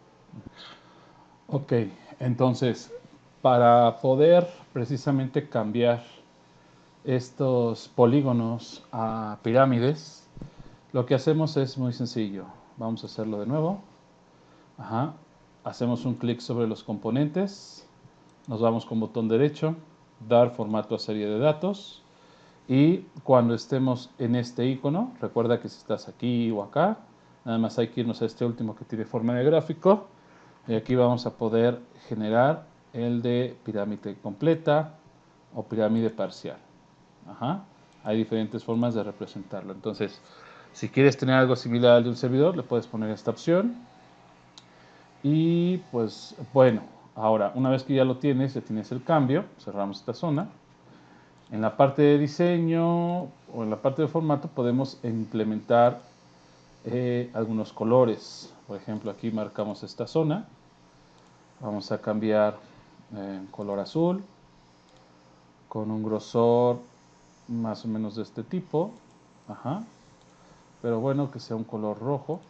Speaker 1: Ok, entonces, para poder precisamente cambiar estos polígonos a pirámides, lo que hacemos es muy sencillo. Vamos a hacerlo de nuevo. Ajá. Hacemos un clic sobre los componentes, nos vamos con botón derecho, dar formato a serie de datos, y cuando estemos en este icono, recuerda que si estás aquí o acá, nada más hay que irnos a este último que tiene forma de gráfico, y aquí vamos a poder generar el de pirámide completa o pirámide parcial. Ajá. Hay diferentes formas de representarlo. Entonces, si quieres tener algo similar al de un servidor, le puedes poner esta opción. Y pues bueno, ahora una vez que ya lo tienes, ya tienes el cambio, cerramos esta zona. En la parte de diseño o en la parte de formato podemos implementar algunos colores. Por ejemplo, aquí marcamos esta zona. Vamos a cambiar en color azul con un grosor más o menos de este tipo. Ajá. Pero bueno, que sea un color rojo.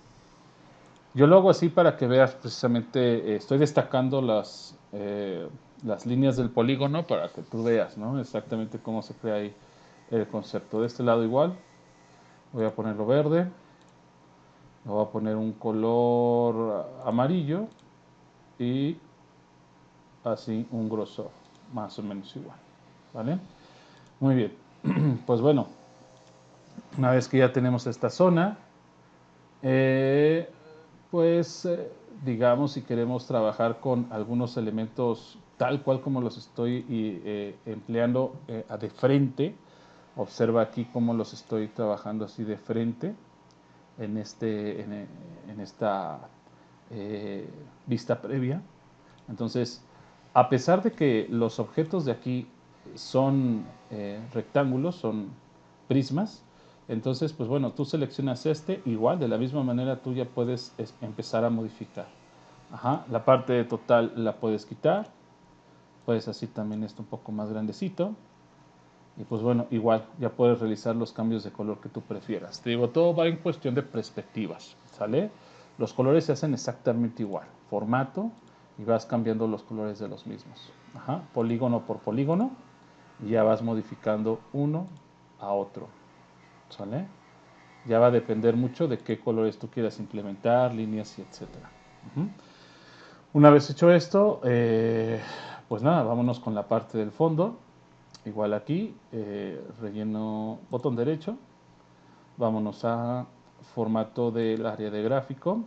Speaker 1: Yo lo hago así para que veas precisamente, estoy destacando las líneas del polígono para que tú veas, ¿no? Exactamente cómo se crea ahí el concepto. De este lado igual, voy a ponerlo verde, le voy a poner un color amarillo y así un grosor, más o menos igual, ¿vale? Muy bien, pues bueno, una vez que ya tenemos esta zona, eh, pues digamos si queremos trabajar con algunos elementos tal cual como los estoy empleando de frente, observa aquí cómo los estoy trabajando así de frente en esta vista previa. Entonces, a pesar de que los objetos de aquí son rectángulos, son prismas, entonces, pues bueno, tú seleccionas este, igual, de la misma manera tú ya puedes empezar a modificar. Ajá, la parte de total la puedes quitar, puedes así también esto un poco más grandecito, y pues bueno, igual, ya puedes realizar los cambios de color que tú prefieras. Te digo, todo va en cuestión de perspectivas, ¿sale? Los colores se hacen exactamente igual, formato, y vas cambiando los colores de los mismos. Ajá, polígono por polígono, y ya vas modificando uno a otro, ¿sale? Ya va a depender mucho de qué colores tú quieras implementar, líneas y etcétera. Una vez hecho esto, pues nada, vámonos con la parte del fondo. Igual aquí, relleno botón derecho. Vámonos a formato del área de gráfico.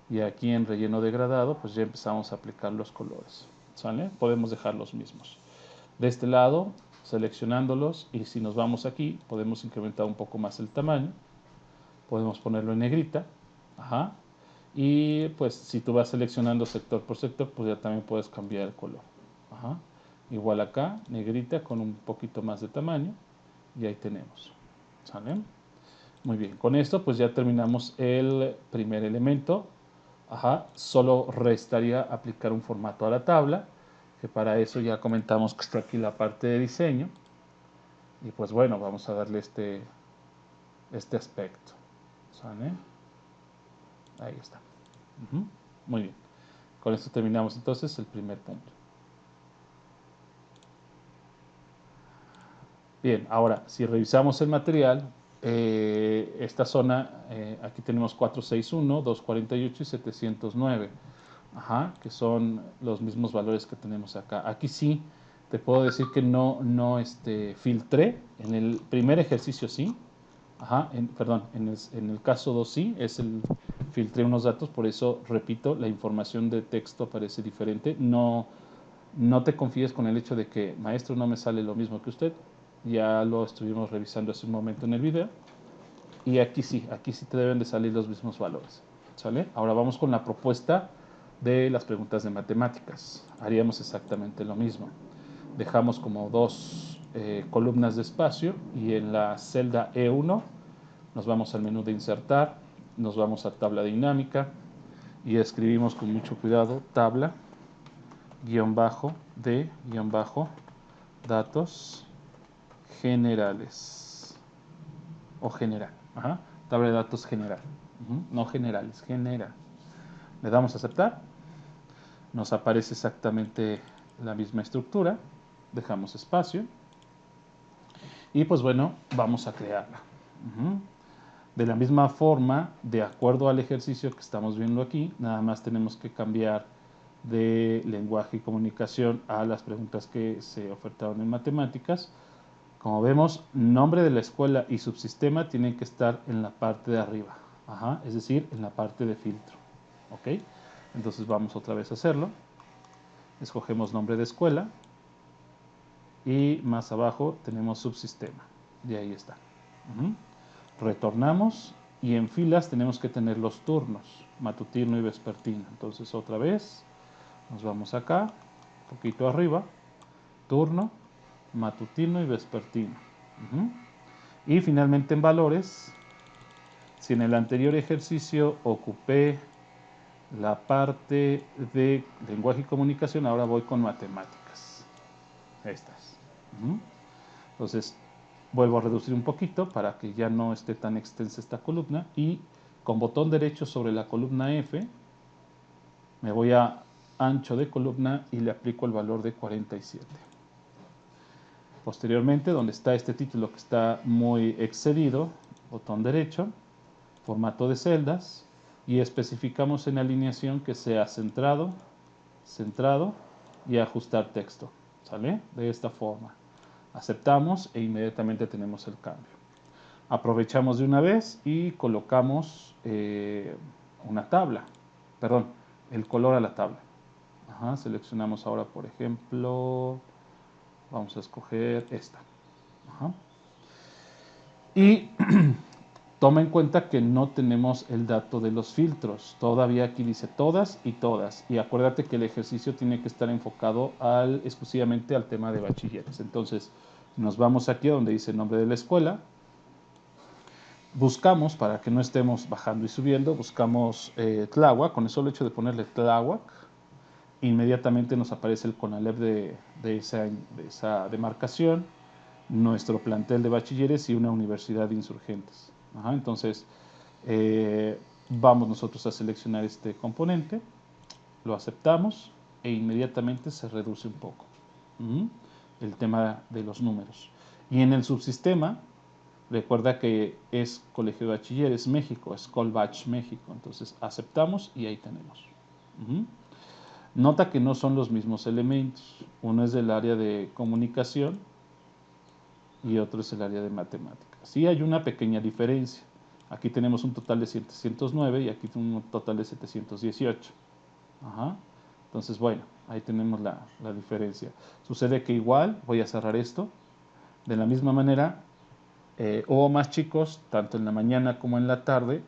Speaker 1: Y aquí en relleno degradado, pues ya empezamos a aplicar los colores. ¿Sale? Podemos dejar los mismos. De este lado, seleccionándolos, y si nos vamos aquí, podemos incrementar un poco más el tamaño. Podemos ponerlo en negrita. Ajá. Y pues si tú vas seleccionando sector por sector, pues ya también puedes cambiar el color. Ajá. Igual acá, negrita con un poquito más de tamaño. Y ahí tenemos. ¿Sale? Muy bien. Con esto pues ya terminamos el primer elemento. Ajá. Solo restaría aplicar un formato a la tabla. Que para eso ya comentamos que está aquí la parte de diseño. Y pues bueno, vamos a darle este aspecto. ¿Sale? Ahí está. Muy bien. Con esto terminamos entonces el primer punto. Bien, ahora, si revisamos el material, esta zona, aquí tenemos 461, 248 y 709, ajá, que son los mismos valores que tenemos acá. Aquí sí, te puedo decir que no filtré, en el primer ejercicio sí, ajá, perdón, en el caso 2 sí, filtré unos datos, por eso, repito, la información de texto aparece diferente. No te confíes con el hecho de que, maestro, no me sale lo mismo que usted. Ya lo estuvimos revisando hace un momento en el video. Y aquí sí te deben de salir los mismos valores. ¿Sale? Ahora vamos con la propuesta de las preguntas de matemáticas. Haríamos exactamente lo mismo. Dejamos como dos columnas de espacio y en la celda E1 nos vamos al menú de insertar, nos vamos a tabla dinámica y escribimos con mucho cuidado tabla datos generales o general, ajá, tabla de datos general, no generales, general. Le damos a aceptar, nos aparece exactamente la misma estructura, dejamos espacio Y pues bueno, vamos a crearla. De la misma forma, de acuerdo al ejercicio que estamos viendo aquí, nada más tenemos que cambiar de lenguaje y comunicación a las preguntas que se ofertaron en matemáticas. Como vemos, nombre de la escuela y subsistema tienen que estar en la parte de arriba, es decir, en la parte de filtro. ¿Ok? Entonces vamos otra vez a hacerlo. Escogemos nombre de escuela y más abajo tenemos subsistema. Y ahí está. Retornamos y en filas tenemos que tener los turnos, matutino y vespertino. Entonces otra vez nos vamos acá, un poquito arriba, turno, matutino y vespertino. Y finalmente en valores, si en el anterior ejercicio ocupé la parte de lenguaje y comunicación, ahora voy con matemáticas. Estas. Entonces, vuelvo a reducir un poquito para que ya no esté tan extensa esta columna y con botón derecho sobre la columna F me voy a ancho de columna y le aplico el valor de 47. Posteriormente, donde está este título que está muy excedido, botón derecho, formato de celdas y especificamos en alineación que sea centrado, centrado y ajustar texto. ¿Sale? De esta forma. Aceptamos e inmediatamente tenemos el cambio. Aprovechamos de una vez y colocamos una tabla, perdón, el color a la tabla. Seleccionamos ahora, por ejemplo, vamos a escoger esta. Y toma en cuenta que no tenemos el dato de los filtros. Todavía aquí dice todas y todas. Y acuérdate que el ejercicio tiene que estar enfocado exclusivamente al tema de bachilleres. Entonces, nos vamos aquí a donde dice el nombre de la escuela. Buscamos, para que no estemos bajando y subiendo, buscamos Tláhuac. Con el solo hecho de ponerle Tláhuac, inmediatamente nos aparece el CONALEP de esa demarcación, nuestro plantel de bachilleres y una universidad de insurgentes. Entonces, vamos nosotros a seleccionar este componente, lo aceptamos e inmediatamente se reduce un poco el tema de los números. Y en el subsistema, recuerda que es Colegio de Bachilleres México, es Colbach México, entonces aceptamos y ahí tenemos. Nota que no son los mismos elementos, uno es del área de comunicación y otro es el área de matemáticas. Sí hay una pequeña diferencia. Aquí tenemos un total de 709 y aquí un total de 718. Entonces, bueno, ahí tenemos la diferencia. Sucede que igual, voy a cerrar esto, de la misma manera, hubo más chicos, tanto en la mañana como en la tarde,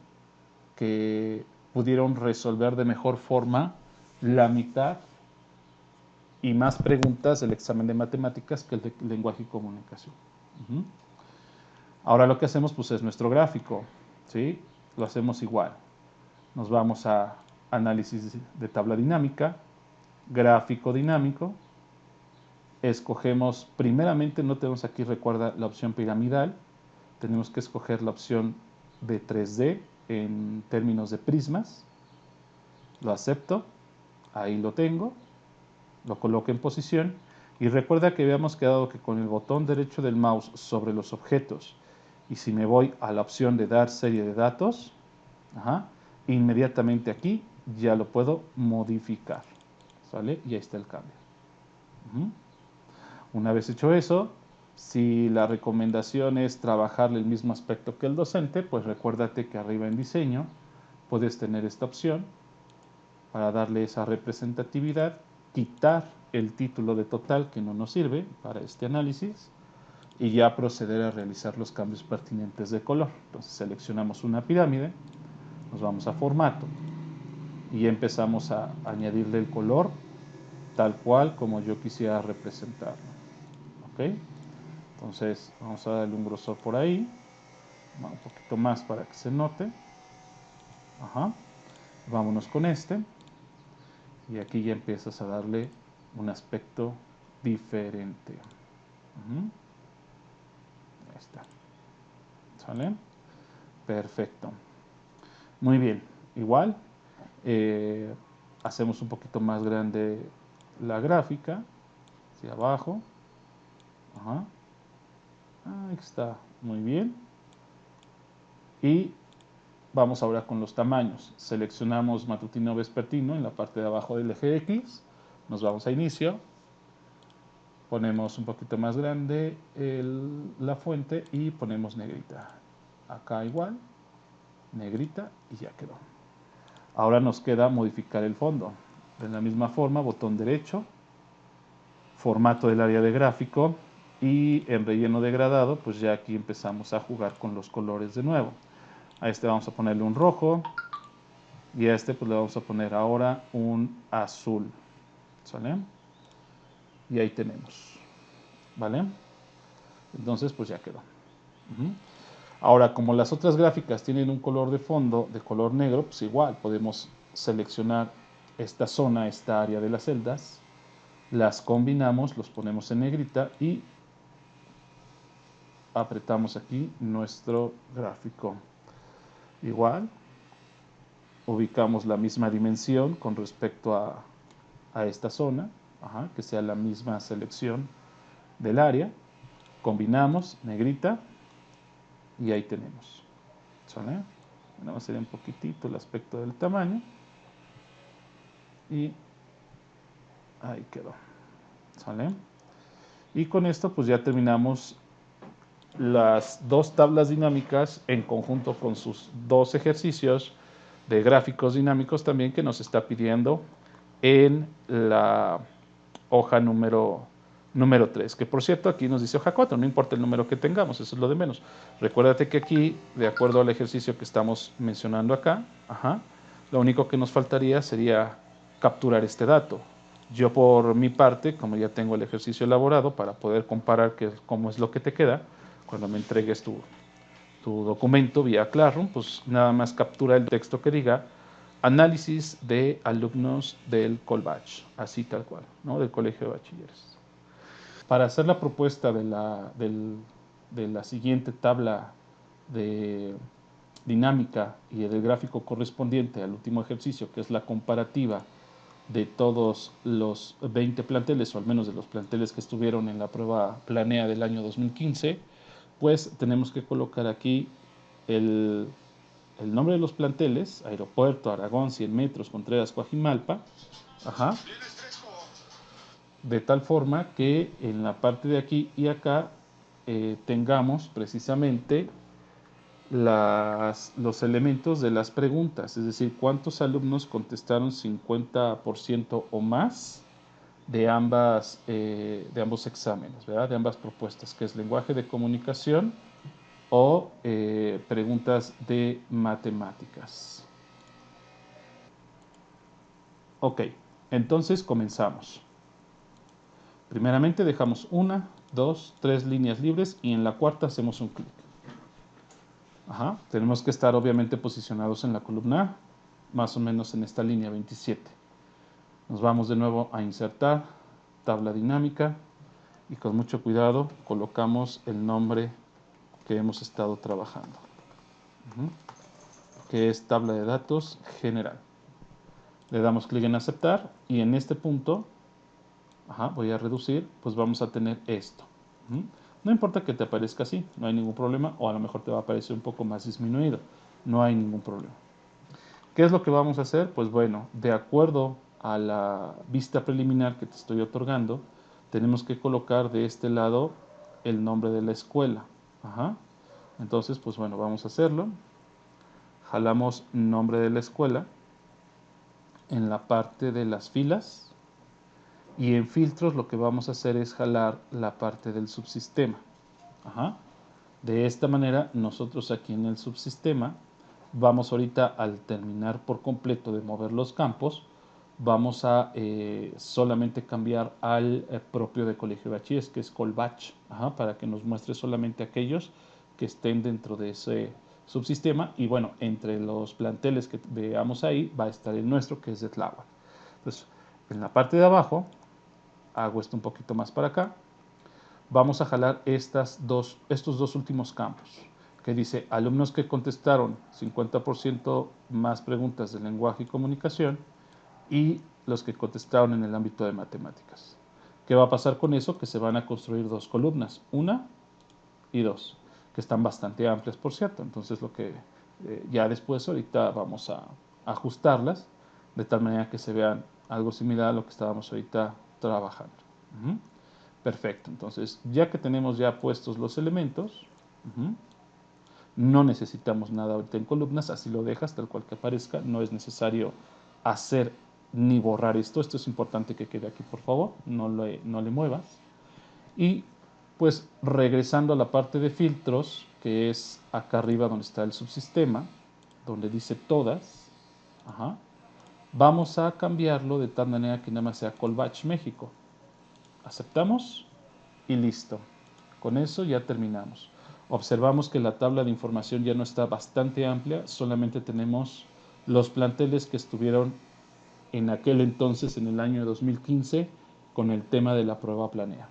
Speaker 1: que pudieron resolver de mejor forma la mitad y más preguntas del examen de matemáticas que el de lenguaje y comunicación. Ahora lo que hacemos pues es nuestro gráfico, ¿sí? Lo hacemos igual. Nos vamos a análisis de tabla dinámica, gráfico dinámico, escogemos primeramente, no tenemos aquí, recuerda, la opción piramidal, tenemos que escoger la opción de 3D en términos de prismas, lo acepto, ahí lo tengo, lo coloco en posición y recuerda que habíamos quedado que con el botón derecho del mouse sobre los objetos y si me voy a la opción de dar serie de datos, inmediatamente aquí ya lo puedo modificar, ¿sale? Y ahí está el cambio. Una vez hecho eso, si la recomendación es trabajarle el mismo aspecto que el docente, pues recuérdate que arriba en diseño puedes tener esta opción para darle esa representatividad, quitar el título de total que no nos sirve para este análisis y ya proceder a realizar los cambios pertinentes de color. Entonces seleccionamos una pirámide, nos vamos a formato y empezamos a añadirle el color tal cual como yo quisiera representarlo. ¿Ok? Entonces vamos a darle un grosor por ahí, un poquito más para que se note. Vámonos con este. Y aquí ya empiezas a darle un aspecto diferente. Ahí está. ¿Sale? Perfecto. Muy bien. Igual, hacemos un poquito más grande la gráfica. Hacia abajo. Ahí está, muy bien. Y vamos ahora con los tamaños. Seleccionamos matutino vespertino en la parte de abajo del eje X. Nos vamos a inicio. Ponemos un poquito más grande la fuente y ponemos negrita. Acá igual, negrita y ya quedó. Ahora nos queda modificar el fondo. De la misma forma, botón derecho, formato del área de gráfico y en relleno degradado, pues ya aquí empezamos a jugar con los colores de nuevo. A este vamos a ponerle un rojo y a este pues le vamos a poner ahora un azul. ¿Sale? Y ahí tenemos. ¿Vale? Entonces pues ya quedó. Ahora, como las otras gráficas tienen un color de fondo de color negro, pues igual podemos seleccionar esta zona, esta área de las celdas, las combinamos, los ponemos en negrita y apretamos aquí nuestro gráfico. Igual, ubicamos la misma dimensión con respecto a esta zona, que sea la misma selección del área, combinamos, negrita, y ahí tenemos. ¿Sale? Vamos a hacer un poquitito el aspecto del tamaño. Y ahí quedó. ¿Sale? Y con esto pues ya terminamos las dos tablas dinámicas en conjunto con sus dos ejercicios de gráficos dinámicos también que nos está pidiendo en la hoja número 3, que por cierto aquí nos dice hoja 4, no importa el número que tengamos, eso es lo de menos. Recuérdate que aquí, de acuerdo al ejercicio que estamos mencionando acá, lo único que nos faltaría sería capturar este dato. Yo por mi parte, como ya tengo el ejercicio elaborado para poder comparar cómo es lo que te queda, cuando me entregues tu documento vía Classroom, pues nada más captura el texto que diga análisis de alumnos del Colbach, así tal cual, ¿no? Del Colegio de Bachilleres. Para hacer la propuesta de la siguiente tabla de dinámica y del gráfico correspondiente al último ejercicio, que es la comparativa de todos los 20 planteles, o al menos de los planteles que estuvieron en la prueba planea del año 2015, pues tenemos que colocar aquí el nombre de los planteles: Aeropuerto, Aragón, 100 metros, Contreras, Coajimalpa, de tal forma que en la parte de aquí y acá tengamos precisamente los elementos de las preguntas, es decir, cuántos alumnos contestaron 50% o más de ambos exámenes, ¿verdad? De ambas propuestas, que es lenguaje de comunicación o preguntas de matemáticas. Ok, entonces comenzamos. Primeramente dejamos 1, 2, 3 líneas libres y en la cuarta hacemos un clic. Tenemos que estar obviamente posicionados en la columna A, más o menos en esta línea 27. Nos vamos de nuevo a insertar, tabla dinámica, y con mucho cuidado colocamos el nombre que hemos estado trabajando, que es tabla de datos general. Le damos clic en aceptar y en este punto, voy a reducir, pues vamos a tener esto. No importa que te aparezca así, no hay ningún problema, o a lo mejor te va a aparecer un poco más disminuido, no hay ningún problema. ¿Qué es lo que vamos a hacer? Pues bueno, de acuerdo a la vista preliminar que te estoy otorgando, tenemos que colocar de este lado el nombre de la escuela. Entonces, pues bueno, vamos a hacerlo. Jalamos nombre de la escuela en la parte de las filas y en filtros lo que vamos a hacer es jalar la parte del subsistema. De esta manera nosotros aquí en el subsistema vamos ahorita, al terminar por completo de mover los campos, vamos a solamente cambiar al propio de Colegio de Bachilleres, que es Colbach, para que nos muestre solamente aquellos que estén dentro de ese subsistema. Y bueno, entre los planteles que veamos ahí va a estar el nuestro, que es de Tláhuac. Entonces, en la parte de abajo, hago esto un poquito más para acá, vamos a jalar estos dos últimos campos, que dice alumnos que contestaron 50% más preguntas de lenguaje y comunicación y los que contestaron en el ámbito de matemáticas. ¿Qué va a pasar con eso? Que se van a construir dos columnas, una y 2, que están bastante amplias, por cierto. Entonces, lo que ya después, ahorita vamos a ajustarlas de tal manera que se vean algo similar a lo que estábamos ahorita trabajando. Perfecto, entonces ya que tenemos ya puestos los elementos, no necesitamos nada ahorita en columnas, así lo dejas tal cual que aparezca, no es necesario hacer ni borrar esto es importante que quede aquí por favor, no le muevas. Y pues regresando a la parte de filtros, que es acá arriba donde está el subsistema, donde dice todas, vamos a cambiarlo de tal manera que nada más sea Colbatch México. Aceptamos y listo. Con eso ya terminamos. Observamos que la tabla de información ya no está bastante amplia, solamente tenemos los planteles que estuvieron en aquel entonces, en el año 2015, con el tema de la prueba planea.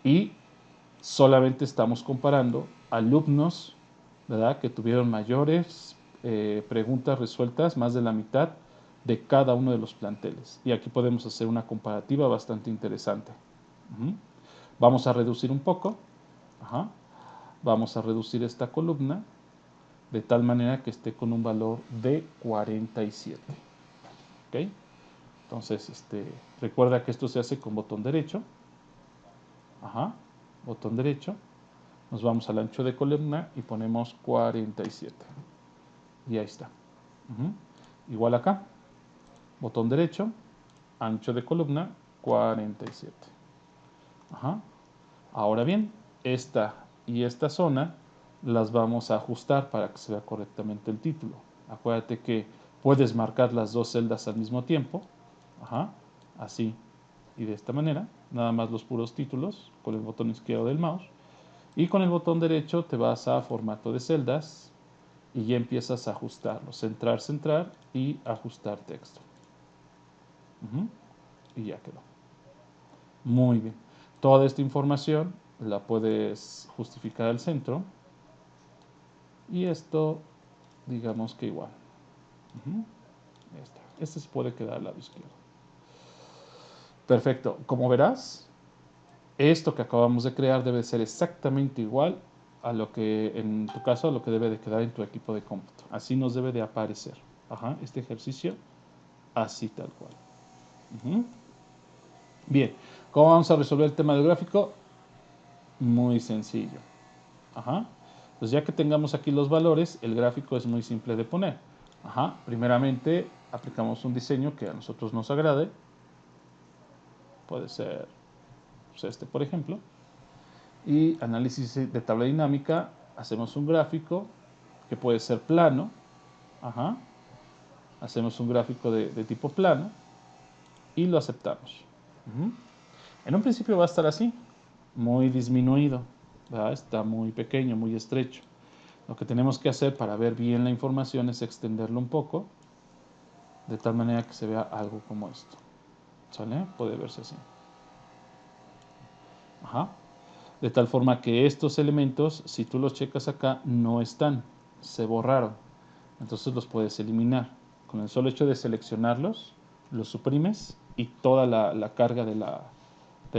Speaker 1: Y solamente estamos comparando alumnos, ¿verdad?, que tuvieron mayores preguntas resueltas, más de la mitad de cada uno de los planteles. Y aquí podemos hacer una comparativa bastante interesante. Vamos a reducir un poco. Vamos a reducir esta columna de tal manera que esté con un valor de 47. ¿Ok? Entonces, recuerda que esto se hace con botón derecho. Botón derecho. Nos vamos al ancho de columna y ponemos 47. Y ahí está. Igual acá. Botón derecho. Ancho de columna 47. Ahora bien, esta y esta zona las vamos a ajustar para que se vea correctamente el título. Acuérdate que puedes marcar las dos celdas al mismo tiempo. Así y de esta manera. Nada más los puros títulos con el botón izquierdo del mouse. Y con el botón derecho te vas a formato de celdas y ya empiezas a ajustarlo. Centrar, centrar y ajustar texto. Y ya quedó. Muy bien. Toda esta información la puedes justificar al centro. Y esto, digamos que igual. Este se puede quedar al lado izquierdo. Perfecto. Como verás, esto que acabamos de crear debe ser exactamente igual a lo que, en tu caso, a lo que debe de quedar en tu equipo de cómputo. Así nos debe de aparecer. Este ejercicio, así tal cual. Bien, ¿cómo vamos a resolver el tema del gráfico? Muy sencillo. Pues ya que tengamos aquí los valores, el gráfico es muy simple de poner. Primeramente, aplicamos un diseño que a nosotros nos agrade. Puede ser pues, por ejemplo. Y análisis de tabla dinámica, hacemos un gráfico que puede ser plano. Hacemos un gráfico de tipo plano y lo aceptamos. En un principio va a estar así, muy disminuido, ¿verdad? Está muy pequeño, muy estrecho. Lo que tenemos que hacer para ver bien la información es extenderlo un poco, de tal manera que se vea algo como esto. ¿Sale? Puede verse así. De tal forma que estos elementos, si tú los checas acá, no están, se borraron. Entonces los puedes eliminar. Con el solo hecho de seleccionarlos, los suprimes y toda la carga de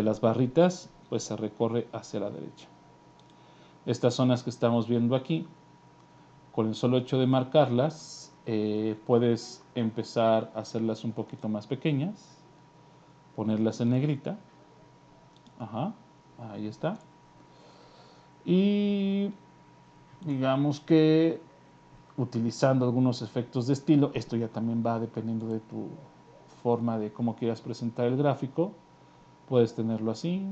Speaker 1: las barritas pues se recorre hacia la derecha. Estas zonas que estamos viendo aquí, con el solo hecho de marcarlas, puedes empezar a hacerlas un poquito más pequeñas, ponerlas en negrita. Ahí está. Y digamos que utilizando algunos efectos de estilo, esto ya también va dependiendo de tu forma de cómo quieras presentar el gráfico, puedes tenerlo así,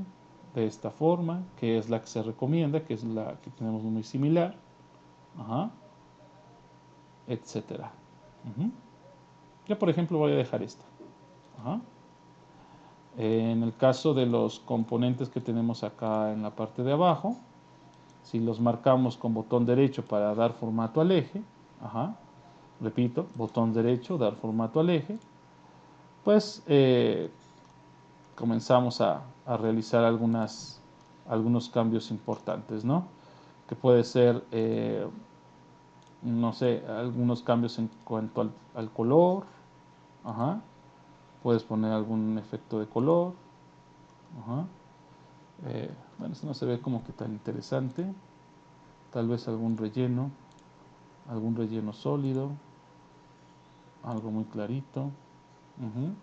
Speaker 1: de esta forma, que es la que se recomienda, que es la que tenemos muy similar, etcétera. Yo por ejemplo voy a dejar esta. En el caso de los componentes que tenemos acá en la parte de abajo, si los marcamos con botón derecho para dar formato al eje, repito, botón derecho, dar formato al eje, pues comenzamos a realizar algunos cambios importantes, ¿no? Que puede ser, no sé, algunos cambios en cuanto al color, puedes poner algún efecto de color, Bueno, esto no se ve como que tan interesante. Tal vez algún relleno sólido, algo muy clarito. Ujú.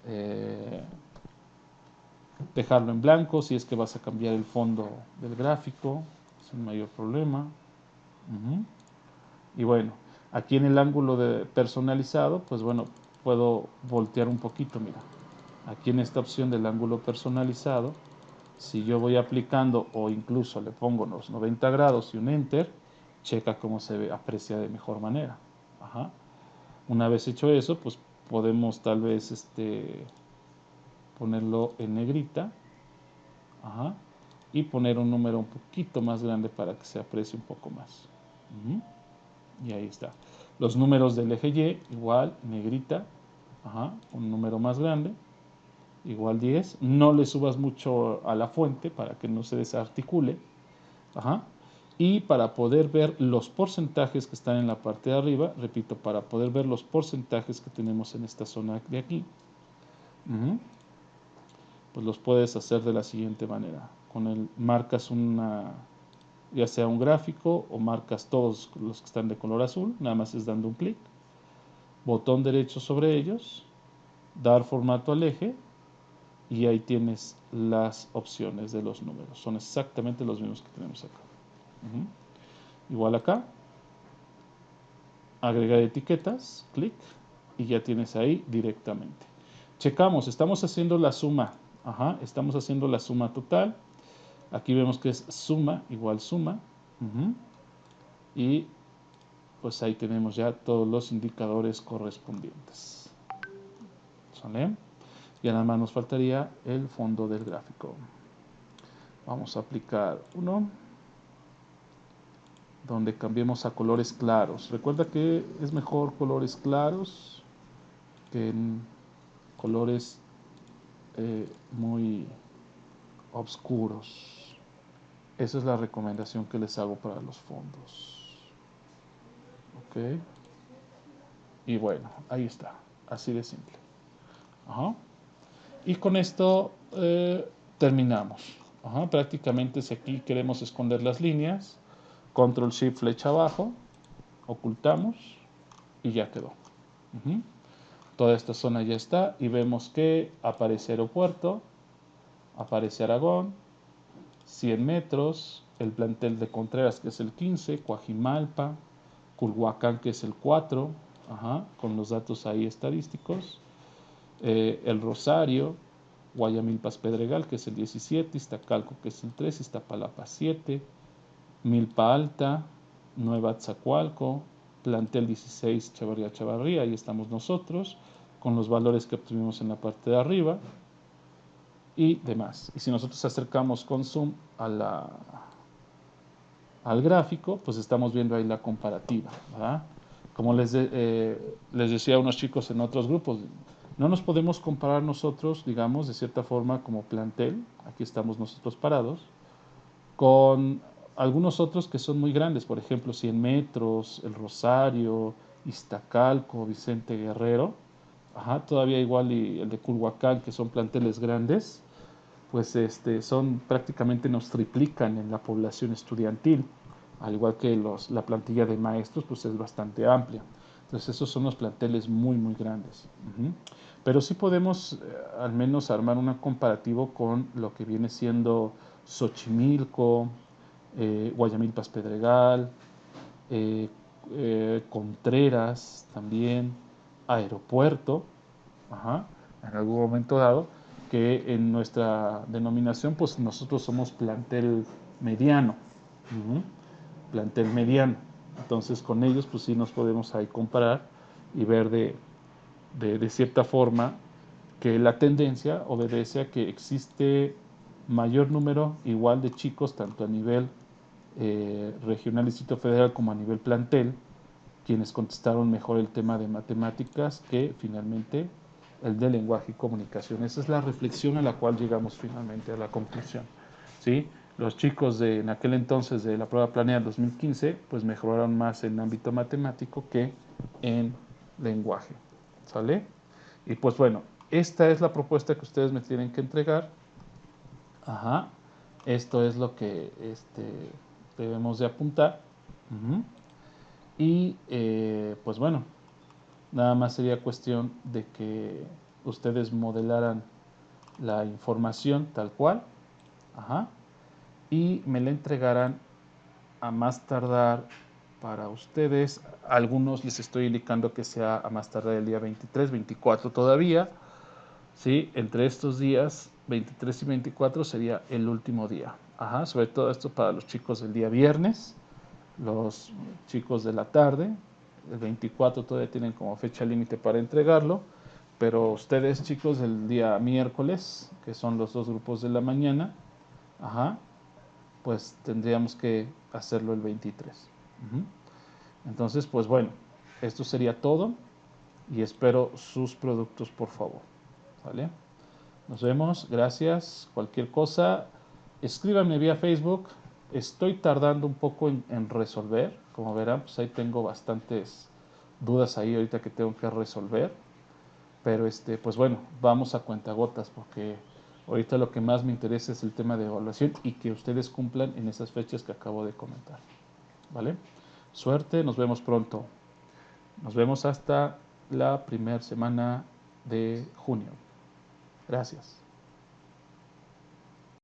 Speaker 1: Eh, Dejarlo en blanco si es que vas a cambiar el fondo del gráfico, sin mayor problema. Ujú. Y bueno, aquí en el ángulo de personalizado, pues bueno, puedo voltear un poquito, mira. Aquí en esta opción del ángulo personalizado, si yo voy aplicando o incluso le pongo los 90 grados y un enter, checa cómo se ve, aprecia de mejor manera. Ajá. Una vez hecho eso, pues podemos tal vez ponerlo en negrita. Ajá, y poner un número un poquito más grande para que se aprecie un poco más. Ujú. Y ahí está. Los números del eje Y, igual, negrita. Ajá, un número más grande, igual 10. No le subas mucho a la fuente para que no se desarticule. Ajá. Y para poder ver los porcentajes que están en la parte de arriba, repito, para poder ver los porcentajes que tenemos en esta zona de aquí, pues los puedes hacer de la siguiente manera. Marcas ya sea un gráfico o marcas todos los que están de color azul, nada más es dando un clic, botón derecho sobre ellos, dar formato al eje y ahí tienes las opciones de los números. Son exactamente los mismos que tenemos acá. Igual acá, agregar etiquetas, clic y ya tienes ahí directamente. Checamos, estamos haciendo la suma. Ajá, estamos haciendo la suma total. Aquí vemos que es suma igual suma. Y pues ahí tenemos ya todos los indicadores correspondientes. ¿Sale? Ya nada más nos faltaría el fondo del gráfico. Vamos a aplicar uno donde cambiemos a colores claros. Recuerda que es mejor colores claros que en colores muy oscuros. Esa es la recomendación que les hago para los fondos. Ok. Y bueno, ahí está. Así de simple. Ajá. Y con esto terminamos. Ajá. Prácticamente si aquí queremos esconder las líneas, control shift flecha abajo, ocultamos y ya quedó. Toda esta zona ya está y vemos que aparece aeropuerto, aparece Aragón, 100 metros, el plantel de Contreras que es el 15, Coajimalpa, Culhuacán que es el 4, ajá, con los datos ahí estadísticos, el Rosario, Guayamilpas Pedregal que es el 17, Iztacalco que es el 3, Iztapalapa 7, Milpa Alta, Nueva Atzacoalco, plantel 16 Chavarría Chavarría, ahí estamos nosotros, con los valores que obtuvimos en la parte de arriba y demás. Y si nosotros acercamos con zoom al gráfico, pues estamos viendo ahí la comparativa, ¿verdad? Como les decía a unos chicos en otros grupos, no nos podemos comparar nosotros, digamos, de cierta forma como plantel, aquí estamos nosotros parados, con algunos otros que son muy grandes, por ejemplo, 100 metros, El Rosario, Iztacalco, Vicente Guerrero, ajá, todavía igual y el de Culhuacán, que son planteles grandes, pues prácticamente nos triplican en la población estudiantil, al igual que la plantilla de maestros, pues es bastante amplia. Entonces esos son los planteles muy, muy grandes. Pero sí podemos al menos armar un comparativo con lo que viene siendo Xochimilco, Guayamilpas Pedregal, Contreras también, Aeropuerto, ajá, en algún momento dado, que en nuestra denominación, pues nosotros somos plantel mediano, plantel mediano. Entonces con ellos, pues sí nos podemos ahí comparar y ver de cierta forma que la tendencia obedece a que existe mayor número igual de chicos, tanto a nivel regional, distrito federal, como a nivel plantel, quienes contestaron mejor el tema de matemáticas que finalmente el de lenguaje y comunicación. Esa es la reflexión a la cual llegamos finalmente a la conclusión. ¿Sí? Los chicos en aquel entonces de la prueba planeada 2015 pues mejoraron más en ámbito matemático que en lenguaje. ¿Sale? Y pues bueno, esta es la propuesta que ustedes me tienen que entregar. Ajá. Esto es lo que debemos de apuntar. Ujú. Y pues bueno, nada más sería cuestión de que ustedes modelaran la información tal cual. Ajá. Y me la entregarán a más tardar para ustedes. Algunos les estoy indicando que sea a más tardar el día 23, 24 todavía. ¿Sí? Entre estos días, 23 y 24 sería el último día. Ajá, sobre todo esto para los chicos del día viernes, los chicos de la tarde. El 24 todavía tienen como fecha límite para entregarlo, pero ustedes chicos del día miércoles, que son los dos grupos de la mañana, ajá, pues tendríamos que hacerlo el 23. Ujú. Entonces, pues bueno, esto sería todo y espero sus productos, por favor. ¿Vale? Nos vemos, gracias. Cualquier cosa, escríbanme vía Facebook. Estoy tardando un poco en resolver. Como verán, pues ahí tengo bastantes dudas ahí ahorita que tengo que resolver. Pero pues bueno, vamos a cuentagotas porque ahorita lo que más me interesa es el tema de evaluación y que ustedes cumplan en esas fechas que acabo de comentar. ¿Vale? Suerte, nos vemos pronto. Nos vemos hasta la primera semana de junio. Gracias.